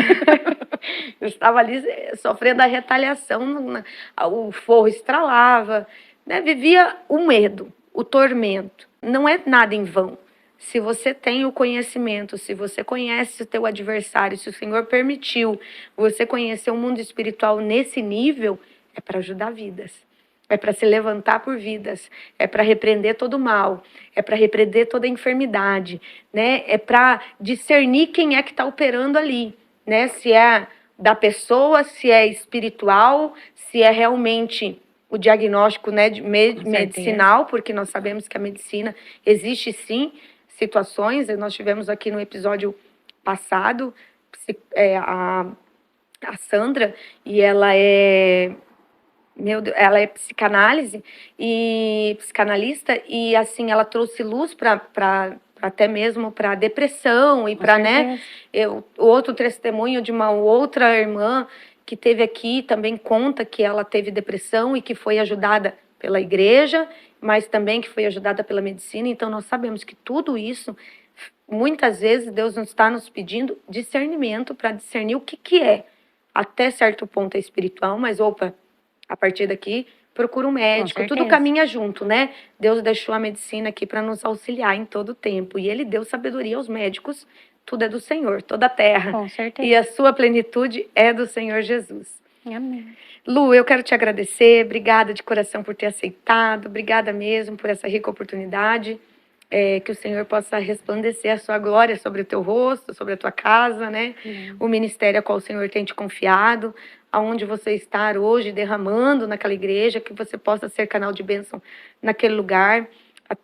Eu estava ali sofrendo a retaliação, o forro estralava, né? Vivia o medo, o tormento. Não é nada em vão. Se você tem o conhecimento, se você conhece o teu adversário, se o Senhor permitiu você conhecer o mundo espiritual nesse nível, é para ajudar vidas. É para se levantar por vidas, é para repreender todo mal, é para repreender toda enfermidade, né? É para discernir quem é que está operando ali, né? Se é da pessoa, se é espiritual, se é realmente o diagnóstico, né, medicinal, porque nós sabemos que a medicina existe sim situações. Nós tivemos aqui no episódio passado a Sandra, e ela ela é psicanálise e psicanalista, e assim ela trouxe luz para até mesmo para depressão e para, né, outro testemunho de uma outra irmã que teve aqui também conta que ela teve depressão e que foi ajudada pela igreja, mas também que foi ajudada pela medicina. Então nós sabemos que tudo isso, muitas vezes Deus nos está nos pedindo discernimento para discernir o que é. Até certo ponto é espiritual, mas a partir daqui, procura um médico, tudo caminha junto, né? Deus deixou a medicina aqui para nos auxiliar em todo o tempo. E Ele deu sabedoria aos médicos, tudo é do Senhor, toda a terra. Com certeza. E a sua plenitude é do Senhor Jesus. Amém. Lu, eu quero te agradecer, obrigada de coração por ter aceitado, obrigada mesmo por essa rica oportunidade. Que o Senhor possa resplandecer a sua glória sobre o teu rosto, sobre a tua casa, né? O ministério a qual o Senhor tem te confiado, aonde você está hoje derramando naquela igreja, que você possa ser canal de bênção naquele lugar,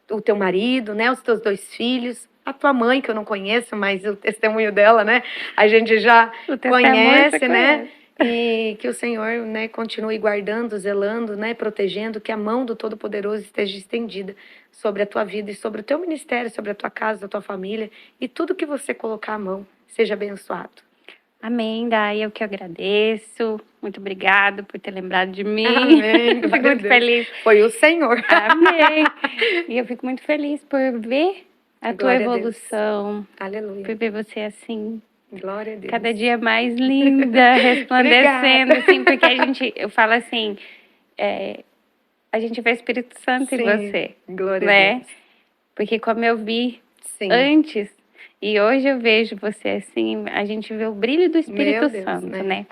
o teu marido, né? Os teus 2 filhos, a tua mãe, que eu não conheço, mas o testemunho dela, né? A gente já conhece, né? E que o Senhor, né, continue guardando, zelando, né, protegendo, que a mão do Todo-Poderoso esteja estendida sobre a tua vida e sobre o teu ministério, sobre a tua casa, a tua família, e tudo que você colocar a mão seja abençoado. Amém, Dai, eu que agradeço. Muito obrigada por ter lembrado de mim. Amém. Fico muito feliz. Foi o Senhor. Amém. E eu fico muito feliz por ver a tua Glória a Deus. evolução, Aleluia. por ver você assim, Glória a Deus. cada dia mais linda, resplandecendo, assim, porque eu falo assim, a gente vê o Espírito Santo em Sim. você, Glória a né? Deus. Porque como eu vi Sim. antes, e hoje eu vejo você assim, a gente vê o brilho do Espírito Meu Deus, Santo, né? né?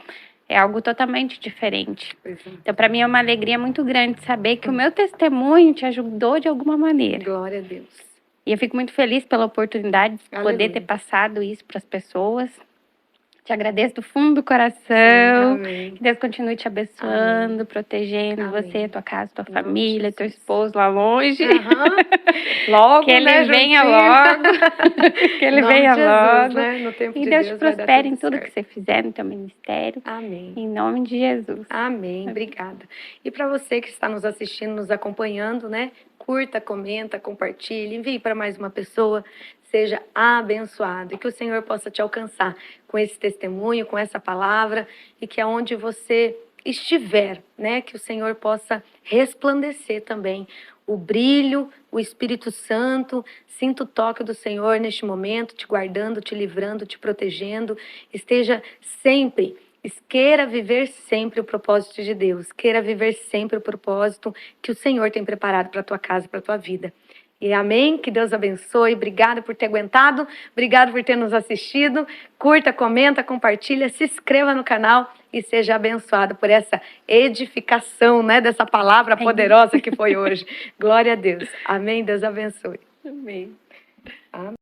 É algo totalmente diferente. Pois é. Então, para mim é uma alegria muito grande saber que o meu testemunho te ajudou de alguma maneira. Glória a Deus. E eu fico muito feliz pela oportunidade de poder Aleluia. ter passado isso para as pessoas. Te agradeço do fundo do Sim, coração. amém. Que Deus continue te abençoando, Amém. protegendo Amém. você, tua casa, tua Em nome de família, teu Jesus. esposo lá longe. Aham. Logo, Que ele né, venha juntinho. logo. Que Em ele nome venha de Jesus, logo. né? No tempo E de Deus te Deus vai dar prospere em tudo tudo que certo. você fizer no teu ministério. Amém. Em nome de Jesus. Amém. Obrigada. E para você que está nos assistindo, nos acompanhando, né? Curta, comenta, compartilhe, envie para mais uma pessoa. Seja abençoado e que o Senhor possa te alcançar com esse testemunho, com essa palavra e que aonde você estiver, né, que o Senhor possa resplandecer também o brilho, o Espírito Santo. Sinta o toque do Senhor neste momento, te guardando, te livrando, te protegendo. Esteja sempre, queira viver sempre o propósito de Deus, queira viver sempre o propósito que o Senhor tem preparado para a tua casa, para a tua vida. E amém, que Deus abençoe, obrigada por ter aguentado, obrigado por ter nos assistido, curta, comenta, compartilha, se inscreva no canal e seja abençoado por essa edificação, né, dessa palavra poderosa que foi hoje. Glória a Deus, amém, Deus abençoe. Amém. Amém.